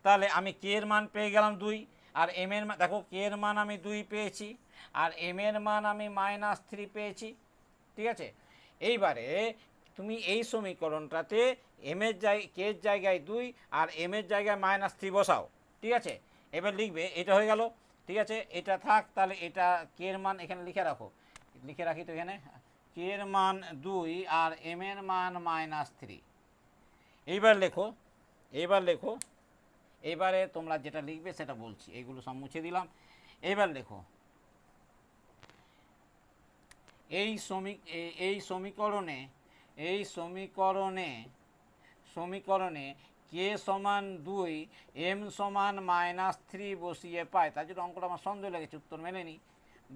তাহলে আমি কে এর মান পেয়ে গেলাম 2, আর এম এর দেখো কে এর মান আমি 2 পেয়েছি, আর এম এর মান আমি -3 পেয়েছি, ঠিক আছে। এইবারে তুমি এই সমীকরণটাতে এম এর কে এর জায়গায় 2 আর এম এর জায়গায় -3 বসাও, ঠিক আছে। এবার লিখবে, এটা হয়ে গেল, ঠিক আছে, এটা থাক। তাহলে এটা কে এর মান এখানে লিখে রাখো, লিখে রাখি তো এখানে, কে এর মান 2 আর এম এর মান -3। এইবার লেখো, এইবার লেখো, এবারে তোমরা যেটা লিখবে সেটা বলছি, এইগুলো সব মুছে দিলাম। এইবার লেখো, এই সমীকরণে সমীকরণে কে সমান 2 এম সমান -3 বসিয়ে পাই, তার জন্য অঙ্কটা আমার সন্দেহ লেগেছে, উত্তর মেলেনি,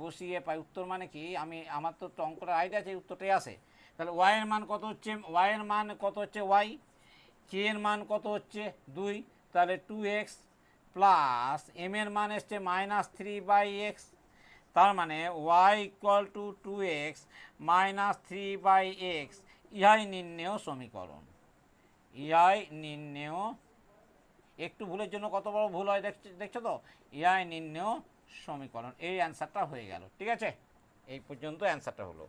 বসিয়ে পাই। উত্তর মানে কি, আমার তো অঙ্কটা আইডিয়া আছে, উত্তরটাই আসে। তাহলে ওয়াই এর মান কত হচ্ছে, ওয়াই এর মান কত হচ্ছে ওয়াই, কে এর মান কত হচ্ছে 2, তাহলে 2x প্লাস এম এর মান এসছে -3/x, তার মানে y equal to 2x -3/x, ইহাই নির্ণেয় সমীকরণ, ইহাই নির্ণেয়, একটু ভুলের জন্য কত বড় ভুল হয় দেখছো তো, ইহাই নির্ণেয় সমীকরণ। এই অ্যান্সারটা হয়ে গেল, ঠিক আছে, এই পর্যন্ত অ্যান্সারটা হলো।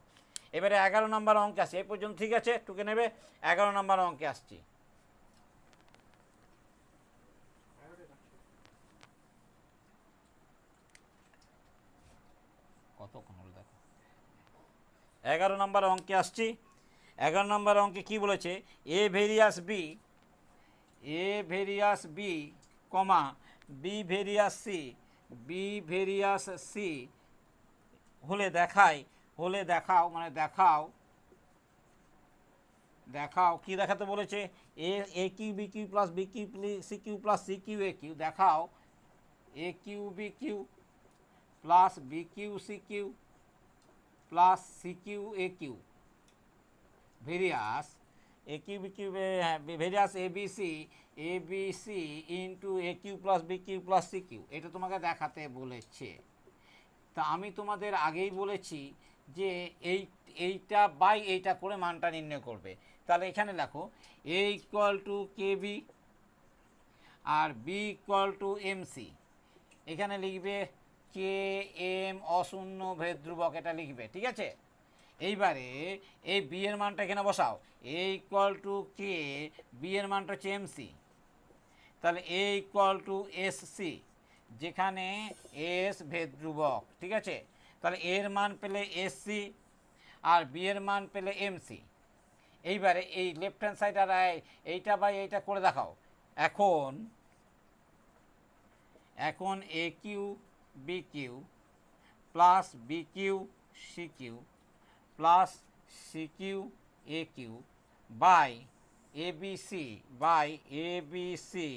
এবারে 11 নম্বর অঙ্কে আসছি, এই পর্যন্ত ঠিক আছে, টুকে নেবে। 11 নম্বর অঙ্কে আসছি। কতক্ষণ হলো দেখো, 11 নম্বর অঙ্কে আসছি। 11 নম্বর অঙ্কে কি বলেছে, a varies b comma b varies c হলে দেখাও, মানে দেখাও কি দেখাতে বলেছে, a cube b cube plus B cube C Q plus C cube a cube, দেখাও a cube b cube plus B cube C Q plus C cube a cube varies a cube b cube, varies a b c into a cube plus B cube plus C cube, এটা তোমাকে দেখাতে বলেছে। তা আমি তোমাদের আগেই বলেছি যে এইটা বাই এইটা করে মানটা নির্ণয় করবে। তাহলে এখানে দেখো a equal to k b আর B equal to m c, এখানে লিখবে কে এম অশূন্য ভেদ ধ্রুবক, এটা লিখবে, ঠিক আছে। এইবারে এই বি এর মানটা এখানে বসাও, এ ইকুয়াল টু কে, বি এর মানটা হচ্ছে এম সি, তাহলে a equal two S C, যেখানে এস ভেদ ধ্রুবক, ঠিক আছে। তাহলে এর মান পেলে এস সি আর বি এর মান পেলে এম সি। এইবারে এই লেফট হ্যান্ড সাইড আর এইটা বাই এইটা করে দেখাও। এখন a cube b cube plus B cube C Q plus C cube a cube by a b c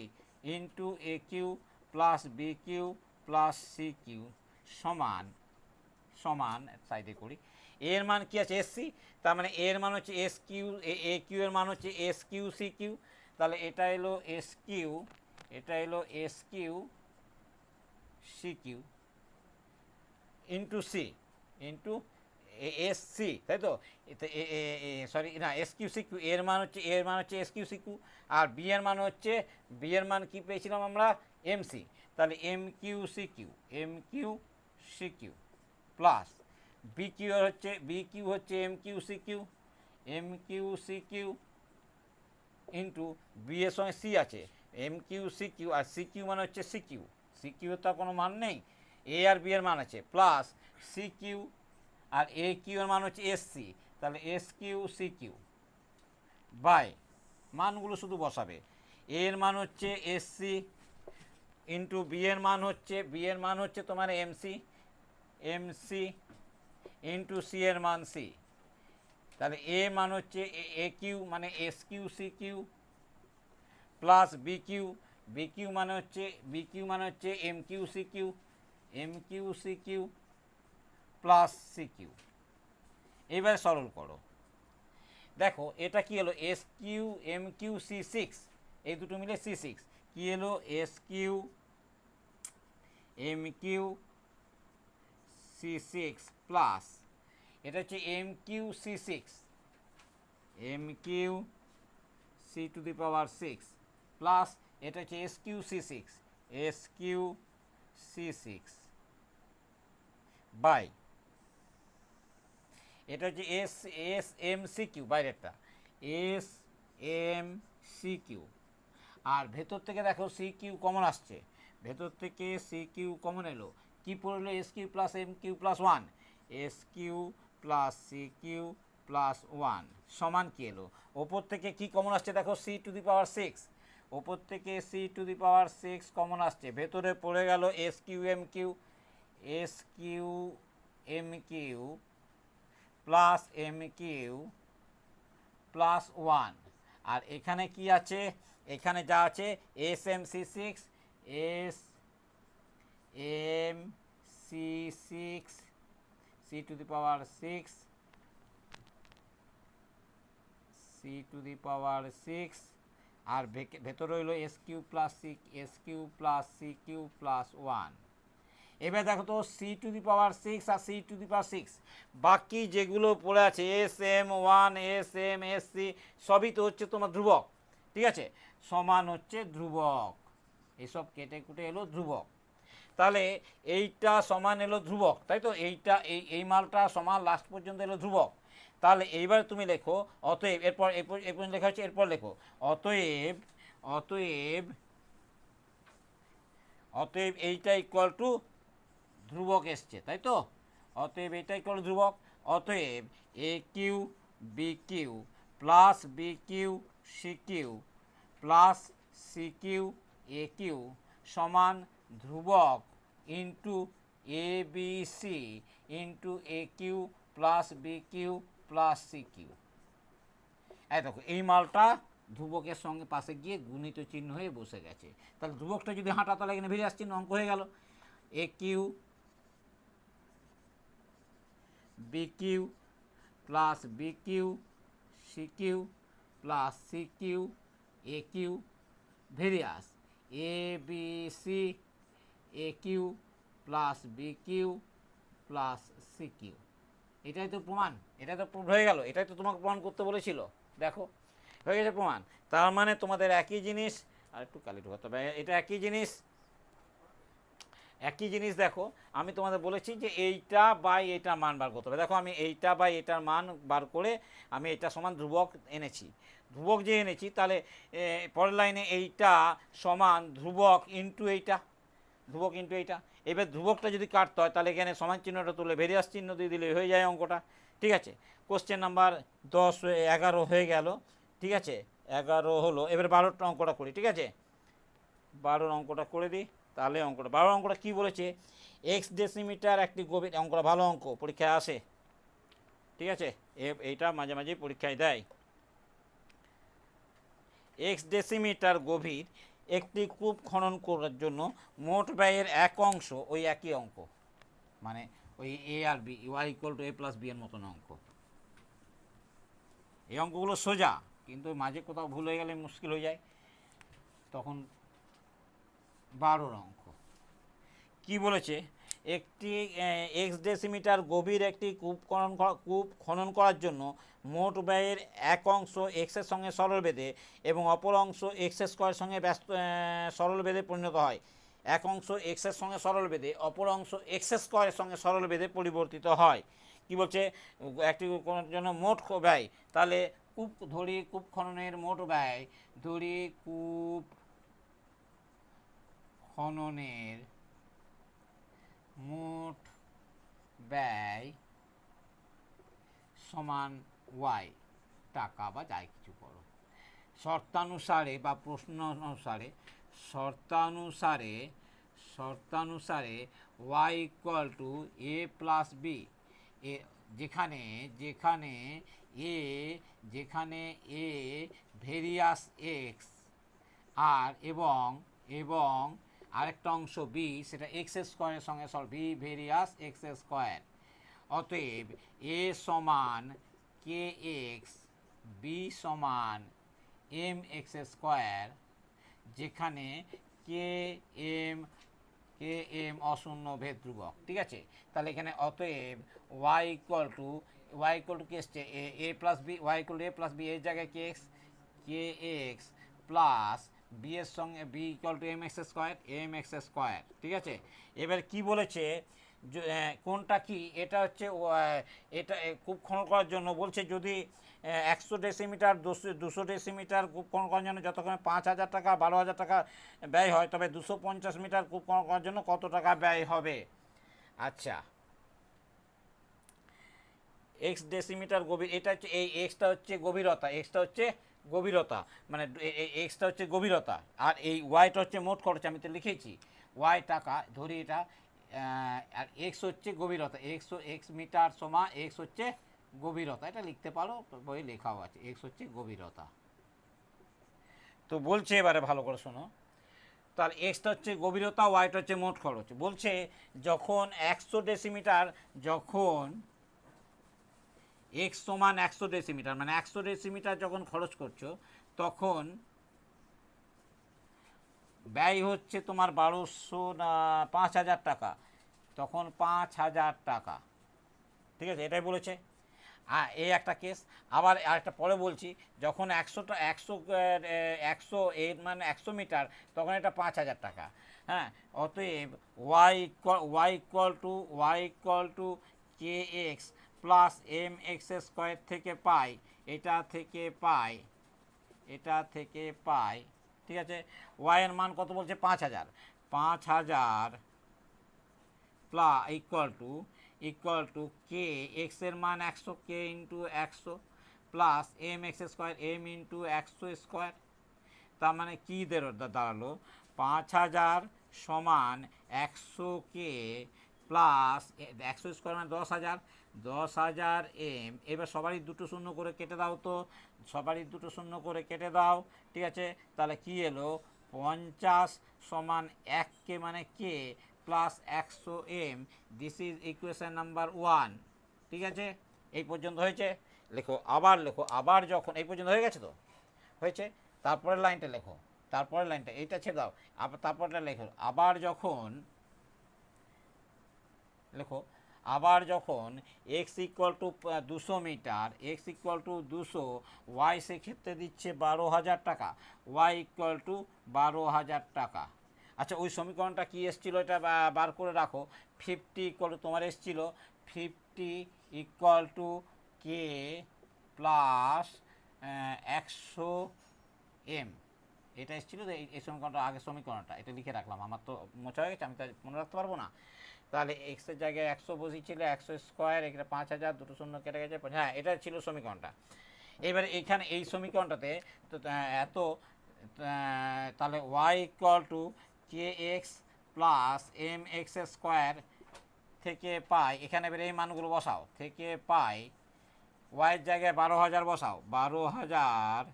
into a cube plus B cube plus C cube সমান সাইডে করি, এর মান কি আছে এসসি, তার মানে এর মান হচ্ছে এস কিউ, এ কিউ এর মান হচ্ছে এস কিউ সি কিউ, তাহলে এটা এলো এস কিউ, এটা এলো S Q C Q into C into S C, তাই তো, সরি না, এস কিউ সি কিউ, এর মান হচ্ছে এস কিউ সি কিউ, আর বি এর মান হচ্ছে, বি এর মান কি পেয়েছিলাম আমরা এম সি, তাহলে m Q C Q plus B cube হচ্ছে M Q C Q into b এর সঙ্গে সি আছে, এম কিউ সি কিউ, আর সি কিউ মানে হচ্ছে সি কিউ তো কোনো মান নেই, এ আর বি এর মান আছে, প্লাস সি কিউ আর এ কিউ এর মান হচ্ছে এস সি, তাহলে S Q C Q by, মানগুলো শুধু বসাবে, এর মান হচ্ছে এস সি ইন্টু বি এর মান হচ্ছে তোমার এম সি ইন্টু সি এর মান সি, তাহলে এ মান হচ্ছে এ কিউ মানে S Q C Q plus B Q মানে হচ্ছে M Q C Q plus C Q. এবারে সরল করো, দেখো এটা কি হলো S Q M Q C six, এই দুটো মিলে সি সিক্স, কি এলো S Q M Q C six plus এটা হচ্ছে M Q C to the power six plus এটা হচ্ছে এস কিউ C6 বাই, এটা হচ্ছে এস এম সি কিউ, বাইরেরটা এস এম সি কিউ, আর ভেতর থেকে দেখো সি কিউ কমন আসছে, ভেতর থেকে সি কিউ কমন এলো, কী পড়লো s cube plus m cube plus one, s cube plus C Q plus one সমান কী এলো, ওপর থেকে কি কমন আসছে দেখো c to the power six, ওপর থেকে c to the power six common আসছে, ভেতরে পড়ে গেল s Q M cube plus m cube plus one, আর এখানে কি আছে, এখানে যা আছে s m c six, s m c six, c to the power six, c to the power six, আর ভেতরে হইল s cube plus C Q plus one. এবার দেখো তো c to the power six আর c to the power six, বাকি যেগুলো পড়ে আছে s m one, s m, s c, সবই তো হচ্ছে তোমার ধ্রুবক, ঠিক আছে, সমান হচ্ছে ধ্রুবক, এসব কেটে কুটে এলো ধ্রুবক, তাহলে এইটা সমান এলো ধ্রুবক, তাই তো, এইটা এই মালটা সমান লাস্ট পর্যন্ত এলো ধ্রুবক, তাহলে এইবার তুমি লেখো অতএব, এরপর এরপর লেখা হচ্ছে, এরপর লেখো অতএব, অতএব অতএব এইটা ইকুয়াল টু ধ্রুবক এসছে, তাই তো, অতএব এটা ইকুয়াল টু ধ্রুবক, অতএব a cube b cube plus B cube C Q plus C cube a cube সমান ধ্রুবক into a b c into a cube plus B cube plus C cube. এই দেখো এই মালটা ধ্রুবকের সঙ্গে পাশে গিয়ে গুণিত চিহ্ন হয়ে বসে গেছে, তাহলে ধ্রুবকটা যদি হাঁটা তাহলে এখানে ভেরিয়াস চিহ্ন অঙ্ক হয়ে গেল, a cube b cube plus B cube C Q plus C cube a cube varies a b c a cube plus B cube plus C cube. এটাই তো প্রমাণ, এটাই তো প্রুভ হয়ে গেল, এটাই তো তোমাকে প্রমাণ করতে বলেছিল, দেখো হয়ে গেছে প্রমাণ, তার মানে তোমাদের একই জিনিস, আর একটু কালি ঢোকাতে হবে, এটা একই জিনিস, একই জিনিস দেখো, আমি তোমাদের বলেছি যে এইটা বাই এটার মান বার করতে হবে, দেখো আমি এইটা বাই এটার মান বার করে আমি এটা সমান ধ্রুবক এনেছি, ধ্রুবক যে এনেছি তাহলে পরের লাইনে এইটা সমান ধ্রুবক ইন্টু এইটা, ধ্রুবক ইন্টু এইটা, এবার ধ্রুবকটা যদি কাটতে হয় তাহলে এখানে সমান চিহ্নটা তুলে ভেরিয়াস চিহ্ন দিয়ে দিলে হয়ে যায় অঙ্কটা, ঠিক আছে। কোশ্চেন নাম্বার 11 হয়ে গেল, ঠিক আছে, 11 হলো, এবার 12টা অঙ্কটা করি, ঠিক আছে, 12 অঙ্কটা করে দিই, তাহলে অঙ্কটা 12 অঙ্কটা কী বলেছে, এক্স ডেসিমিটার একটি গভীর, অঙ্কটা ভালো অঙ্ক পরীক্ষায় আসে, ঠিক আছে, এইটা মাঝে মাঝে পরীক্ষায় দেয়, এক্স ডেসিমিটার গভীর একটি কূপ খনন করার জন্য মোট ব্যয়ের এক অংশ ওই একই অঙ্ক, মানে ওই এ আর b, Y equal to A plus B এর মতন অঙ্ক, এই অঙ্কগুলো সোজা, কিন্তু মাঝে কোথাও ভুল হয়ে গেলে মুশকিল হয়ে যায়, তখন 12 অঙ্ক কি বলেছে, একটি এক্স ডেসিমিটার গভীর একটি কূপ খনন করার জন্য মোট ব্যয়ের এক অংশ এক্সের সঙ্গে সরল বেঁধে এবং অপর অংশ এক্স স্কোয়ারের সঙ্গে সরল বেঁধে পরিণত হয়, এক অংশ এক্সের সঙ্গে সরল বেঁধে অপর অংশ এক্স স্কোয়ারের সঙ্গে সরল বেঁধে পরিবর্তিত হয়, কি বলছে, একটি জন্য মোট ব্যয়, তাহলে কূপ ধরি, কূপ খননের মোট ব্যয় ধরি, কূপ খননের মোট ব্যয় সমান ওয়াই টাকা বা যাই কিছু করো, শর্তানুসারে বা প্রশ্ন অনুসারে, শর্তানুসারে y equal to A plus b, যেখানে এ ভেরিয়াস এক্স আর এবং আরেকটা অংশ বি সেটা এক্স স্কোয়ারের সঙ্গে বি ভেরিয়াস এক্স স্কোয়ার, অতএব এ সমান কে এক্স, বি সমান এম এক্স স্কোয়ার, যেখানে কে এম অশূন্য ভেদ ধ্রুবক, ঠিক আছে, তাহলে এখানে অতএব ওয়াই ইকুয়াল টু কি এসছে, A plus B, Y equal to A plus B, এর জায়গায় কে এক্স প্লাস বি এর সঙ্গে B equal to M X square, M X square, ঠিক আছে। এবার কি বলেছে, কোনটা কি, এটা হচ্ছে এটা কূপ খনন করার জন্য বলছে যদি 100 ডেসিমিটার 200 ডেসিমিটার কূপ খনন করার জন্য যতক্ষণে 5,000 টাকা 12,000 টাকা ব্যয় হয়, তবে 250 মিটার কূপ খনন করার জন্য কত টাকা ব্যয় হবে। আচ্ছা, এক্স ডেসিমিটার গভীর, এটা হচ্ছে এই এক্সটা হচ্ছে গভীরতা, এক্সটা হচ্ছে গভীরতা, মানে এক্সটা হচ্ছে গভীরতা, আর এই ওয়াইটা হচ্ছে মোট খরচ, আমি তো লিখেছি ওয়াই টাকা ধরি এটা, আর এক্স হচ্ছে গভীরতা, এক্স মিটার সমান এক্স হচ্ছে গভীরতা, এটা লিখতে পারো, বই লেখাও আছে, এক্স হচ্ছে গভীরতা। তো বলছে এবারে ভালো করে শোনো, তার এক্সটা হচ্ছে গভীরতা, ওয়াইটা হচ্ছে মোট খরচ। বলছে যখন 100 ডেসিমিটার, যখন এক্স সমান 100 ডেসিমিটার, মানে 100 ডেসিমিটার যখন খরচ করছো, তখন ব্যয় হচ্ছে তোমার 1200 না 5,000 টাকা, তখন 5,000 টাকা, ঠিক আছে, এটাই বলেছে। এই একটা কেস। আবার আরেকটা পরে বলছি, যখন 100 এর মানে 100 মিটার, তখন এটা 5,000 টাকা। হ্যাঁ, অতএব Y equal to K x plus M X square থেকে পাই, এটা থেকে পাই, ঠিক আছে। ওয়াই এর মান কত বলছে, 5,000, 5,000 plus equal to K X এর মান 100, K into 100 plus M X square, M into 100 square. তার মানে কী দাঁড়ালো, 5,000 সমান 100 কে প্লাস 100 স্কোয়ার মানে 10,000, 10,000 এম। এবার সবারই দুটো শূন্য করে কেটে দাও, তো সবারই দুটো শূন্য করে কেটে দাও, ঠিক আছে। তাহলে কি এলো, 50 সমান 1 কে মানে K plus 100 M, this is equation number 1, ঠিক আছে। এই পর্যন্ত হয়েছে, লেখো আবার যখন এই পর্যন্ত হয়ে গেছে, তো হয়েছে, তারপরের লাইনটা লেখো, তারপরের লাইনটা এইটা ছেড়ে দাও, তারপরটা লেখো, আবার যখন X equal to 200 metre, X equal to 200, Y সেক্ষেত্রে দিচ্ছে 12,000 টাকা, ওয়াই ইকুয়াল টু 12,000 টাকা। আচ্ছা, ওই সমীকরণটা কি এসেছিলো, এটা বার করে রাখো। 50 ইকুয়াল টু তোমার এসেছিলো 50 equal to K plus 100 M, এটা এসেছিলো। এই সমীকরণটা, আগের সমীকরণটা, এটা লিখে রাখলাম, আমার তো মোছা হয়ে গেছে, আমি তো মনে রাখতে পারবো না। তাহলে এক্সের জায়গায় 100 বসিয়েছিল, 100 স্কোয়ার, এখানে 5,000, দুটো শূন্য কেটে গেছে, হ্যাঁ এটা ছিল সমীকরণটা। এবারে এইখানে এই সমীকরণটাতে তো এত, তাহলে Y equal to K x plus M X square থেকে পাই, এখানে এবার এই মানগুলো বসাও, থেকে পাই, ওয়াইয়ের জায়গায় 12,000 বসাও, 12,000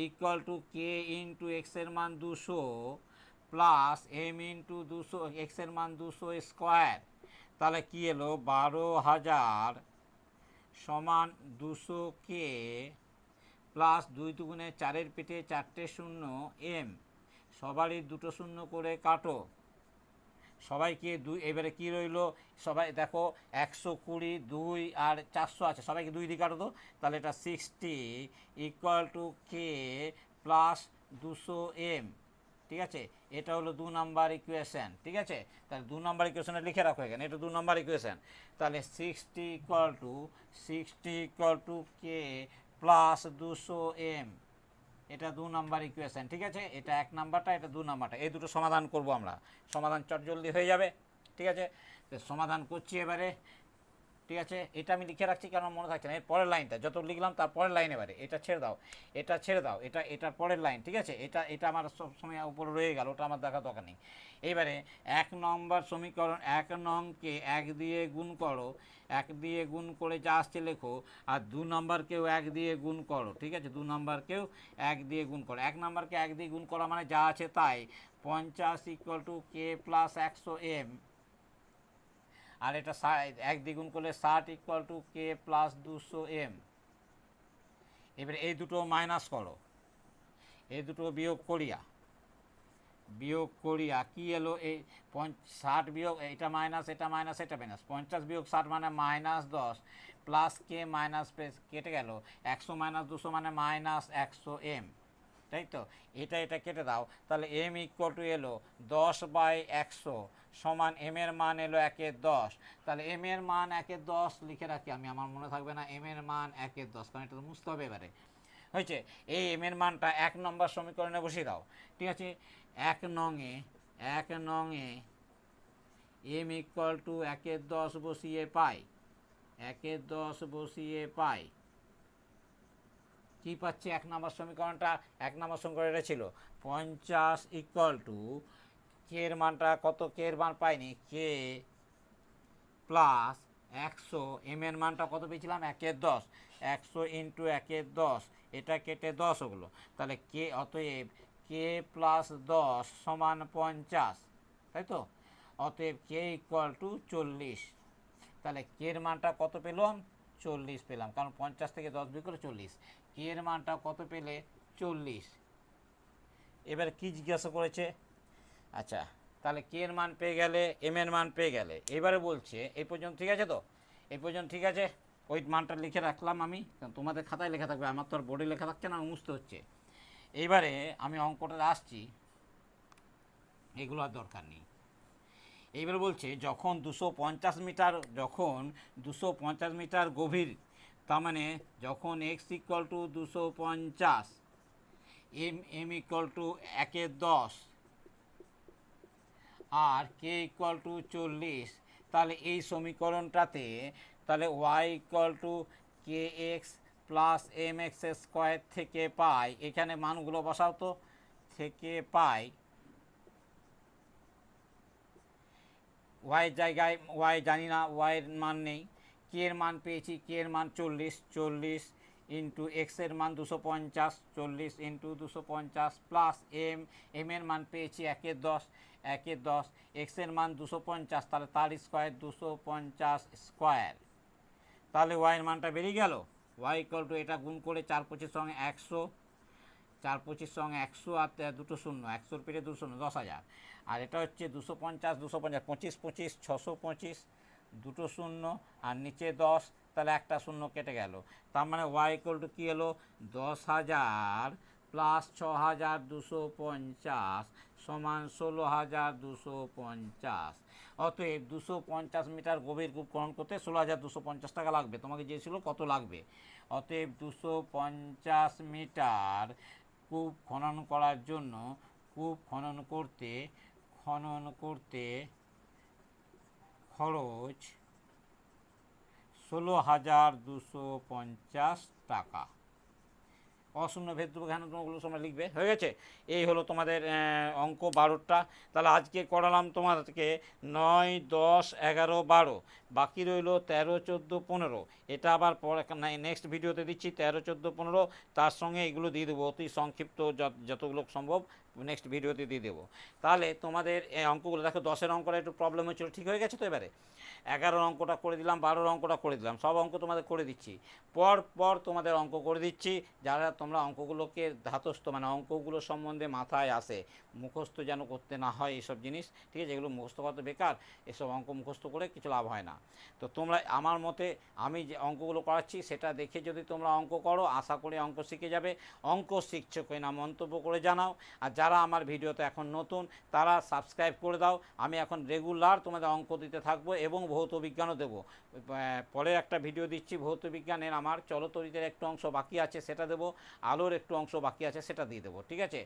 ইকুয়াল টু কে ইন্টু এক্সের মান 200 প্লাস এম ইন্টু 200, এক্সের মান 200 স্কোয়ার। তাহলে কি এলো, 12,000 সমান 200 কে প্লাস 2 দুগুণে 4-এর পেটে 4টে শূন্য এম, সবারই দুটো শূন্য করে কাটো, সবাইকে 2, এবারে কি রইলো, সবাই দেখো 120, 2 আর 400 আছে, সবাইকে 2 দিয়ে কাটো তো, তাহলে এটা 60 equal to K plus 200 M, ঠিক আছে। এটা হলো 2 নাম্বার ইকুয়েশন, ঠিক আছে। তাহলে 2 নাম্বার ইকুয়েশনে লিখে রাখো এখানে, এটা 2 নাম্বার ইকুয়েশন। তাহলে 60 equal to K plus 200 M, এটা 2 নাম্বার ইকুয়েশন, ঠিক আছে। এটা 1 নাম্বারটা, এটা 2 নাম্বারটা, এই দুটো সমাধান করব আমরা, সমাধান চটজলদি হয়ে যাবে, ঠিক আছে। তো সমাধান করছি এবারে, ঠিক আছে। এটা আমি লিখে রাখছি কারণ মনে থাকছে না, এর পরের লাইনটা যত লিখলাম তার পরের লাইন, এবারে এটা ছেড়ে দাও, এটার পরের লাইন, ঠিক আছে। এটা আমার সবসময় উপরে রয়ে গেল, ওটা আমার দেখা দরকার নেই। এবারে 1 নম্বর সমীকরণ, 1 নংকে 1 দিয়ে গুণ করো, 1 দিয়ে গুণ করে যা আসছে লেখো, আর 2 নম্বরকেও 1 দিয়ে গুণ করো, ঠিক আছে। 2 নম্বরকেও 1 দিয়ে গুণ করো, 1 নম্বরকে 1 দিয়ে গুণ করা মানে যা আছে তাই, 50 equal to K plus 100 M, আর এটা 1 দ্বিগুণ করলে 60 equal to K plus 200 M. এবারে এই দুটো মাইনাস করো, এই দুটো বিয়োগ করিয়া কি এলো, এই 60 বিয়োগ, এটা মাইনাস, এটা মাইনাস, এটা মাইনাস, 50 বিয়োগ 60 মানে -10 প্লাস কে মাইনাস কেটে গেল, 100 - 200 মানে -100 এম, তাই তো, এটা কেটে দাও, তাহলে এম ইকুয়াল টু এলো 10/100 সমান এম এর মান এলো 1/10। তাহলে এম এর মান 1/10 লিখে রাখি আমি, আমার মনে থাকবে না এম এর মান 1/10, কারণ এটা তো বুঝতে হবে এবারে। হয়েছে, এই এম এর মানটা 1 নম্বর সমীকরণে বসিয়ে দাও। ঠিক আছে, 1 নংয়ে এম ইকুয়াল টু 1/10 বসিয়ে পাই, 1/10 বসিয়ে পাই কী পাচ্ছি? 1 নম্বর সমীকরণটা, 1 নম্বর সমীকরণটা ছিল 50 ইকুয়াল টু কে এর মানটা কত, কে এর মান পাইনি, কে প্লাস 100, এম এর মানটা কত পেয়েছিলাম 1/10, 100 ইন্টু 1/10, এটা কেটে 10 হলো, তাহলে কে, অতএব কে প্লাস 10 সমান 50, তাই তো। অতএব কে ইকুয়াল টু 40। তাহলে কে এর মানটা কত পেলাম? 40 পেলাম, কারণ 50 থেকে 10 বিয়োগ করে 40। কে এর মানটা কত পেলে? 40। এবার কি জিজ্ঞাসা করেছে? আচ্ছা, তাহলে কে এর মান পেয়ে গেলে, এম এর মান পেয়ে গেলে, এবারে বলছে এই পর্যন্ত ঠিক আছে তো? এই পর্যন্ত ঠিক আছে, ওই মানটা লিখে রাখলাম আমি, কারণ তোমাদের খাতায় লেখা থাকবে, আমার তো আর বোর্ডে লেখা থাকছে না, মুছতে হচ্ছে। এইবারে আমি অঙ্কটা আসছি, এগুলো আর দরকার নেই। এইবার বলছে যখন 250 মিটার গভীর, তার মানে যখন X equal to 250, M equal to 1/10 আর কে ইকুয়াল টু 40, তাহলে এই সমীকরণটাতে তাহলে Y equal to K x plus M X square থেকে পাই, এখানে মানগুলো বসাও তো, থেকে পাই ওয়াই জায়গায় ওয়াই জানি না, ওয়াইয়ের মান নেই, কে এর মান পেয়েছি, কে এর মান 40 ইন্টু এক্স এর মান 250, 40 ইন্টু 250 প্লাস এম এর মান পেয়েছি 1/10, এক্স এর মান 250, তাহলে তার স্কোয়ার 250 স্কোয়ার, তাহলে ওয়াইয়ের মানটা বেরিয়ে গেল। ওয়াই ইকুয়াল টু, এটা গুণ করে 4 25 সঙ্গে 100, 4 25 সঙ্গে 100 আর 2 শূন্য, 100 পেটে 2 শূন্য, 10,000। আর এটা হচ্ছে 250, 25 25 625, 2 শূন্য আর নিচে 10, তাহলে একটা শূন্য কেটে গেল। তার মানে ওয়াই ইকুয়াল টু কী এলো? 10,000 প্লাস 6,250 সমান 16,250। অতএব 250 মিটার গভীর কূপ খনন করতে 16,250 টাকা লাগবে, তোমাকে চেয়েছিল কত লাগবে। অতএব 250 মিটার কূপ খনন করার জন্য, কূপ খনন করতে খরচ 16,250 টাকা। অশূন্য ভেদ দেবো, এখানে তোমাগুলো সময় লিখবে, হয়ে গেছে। এই হলো তোমাদের অঙ্ক 12টা। তাহলে আজকে করালাম তোমাদেরকে 9, 10, 11, 12, বাকি রইল 13, 14, 15। এটা আবার পরে নেক্সট ভিডিওতে দিচ্ছি 13, 14, 15, তার সঙ্গে এগুলো দিয়ে দেবো অতি সংক্ষিপ্ত যতগুলো সম্ভব নেক্সট ভিডিওতে দিয়ে দেবো। তাহলে তোমাদের এই অঙ্কগুলো দেখো, 10-এর অঙ্কটা একটু প্রবলেম হচ্ছিলো, ঠিক হয়ে গেছে তো। এবারে 11 অঙ্কটা করে দিলাম, 12 অঙ্কটা করে দিলাম, সব অঙ্ক তোমাদের করে দিচ্ছি, পর তোমাদের অঙ্ক করে দিচ্ছি। যারা তোমরা অঙ্কগুলোকে ধাতস্থ, মানে অঙ্কগুলো সম্বন্ধে মাথায় আসে, মুখস্থ যেন করতে না হয় এইসব জিনিস, ঠিক আছে, এগুলো মুখস্থ করা তো বেকার, এসব অঙ্ক মুখস্থ করে কিছু লাভ হয় না। তো তোমরা আমার মতে আমি যে অঙ্কগুলো করাচ্ছি সেটা দেখে যদি তোমরা অঙ্ক করো, আশা করি অঙ্ক শিখে যাবে। অঙ্ক শিখছো কিনা মন্তব্য করে জানাও। আর যারা আমার ভিডিওতে এখন নতুন তারা সাবস্ক্রাইব করে দাও। আমি এখন রেগুলার তোমাদের অঙ্ক দিতে থাকবো এবং ভৌত বিজ্ঞানও দেবো। পরে একটা ভিডিও দিচ্ছি ভৌত বিজ্ঞানের, আমার চলতরিতের একটু অংশ বাকি আছে সেটা দেবো, আলোর একটু অংশ বাকি আছে সেটা দিয়ে দেবো, ঠিক আছে,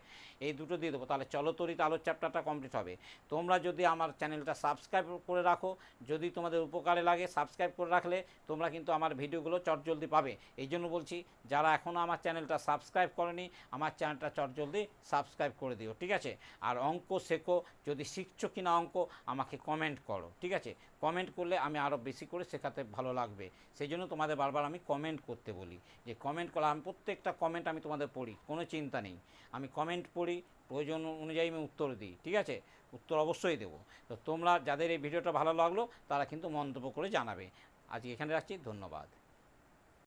এই দুটো দিয়ে দেবো। তাহলে চলতরিত আলোর চ্যাপ্টারটা কমপ্লিট হবে। তোমরা যদি আমার চ্যানেলটা সাবস্ক্রাইব করে রাখো, যদি তোমাদের উপকারে লাগে, সাবস্ক্রাইব করে রাখলে তোমরা কিন্তু আমার ভিডিওগুলো চটজলদি পাবে। এই জন্য বলছি, যারা এখনও আমার চ্যানেলটা সাবস্ক্রাইব করেনি, আমার চ্যানেলটা চটজলদি সাবস্ক্রাইব করে দিও, ঠিক আছে। আর অঙ্ক শেখো, যদি শিখছো কিনা অঙ্ক আমাকে কমেন্ট করো, ঠিক আছে, কমেন্ট করলে আমি আরও বেশি করে শেখাতে ভালো লাগবে। সেই জন্য তোমাদের বারবার আমি কমেন্ট করতে বলি, যে কমেন্ট করা, আমি প্রত্যেকটা কমেন্ট আমি তোমাদের পড়ি, কোনো চিন্তা নেই, আমি কমেন্ট পড়ি, প্রয়োজন অনুযায়ী আমি উত্তর দিই, ঠিক আছে, উত্তর অবশ্যই দেবো। তো তোমরা যাদের এই ভিডিওটা ভালো লাগলো তারা কিন্তু মন্তব্য করে জানাবে। আজকে এখানে রাখছি, ধন্যবাদ।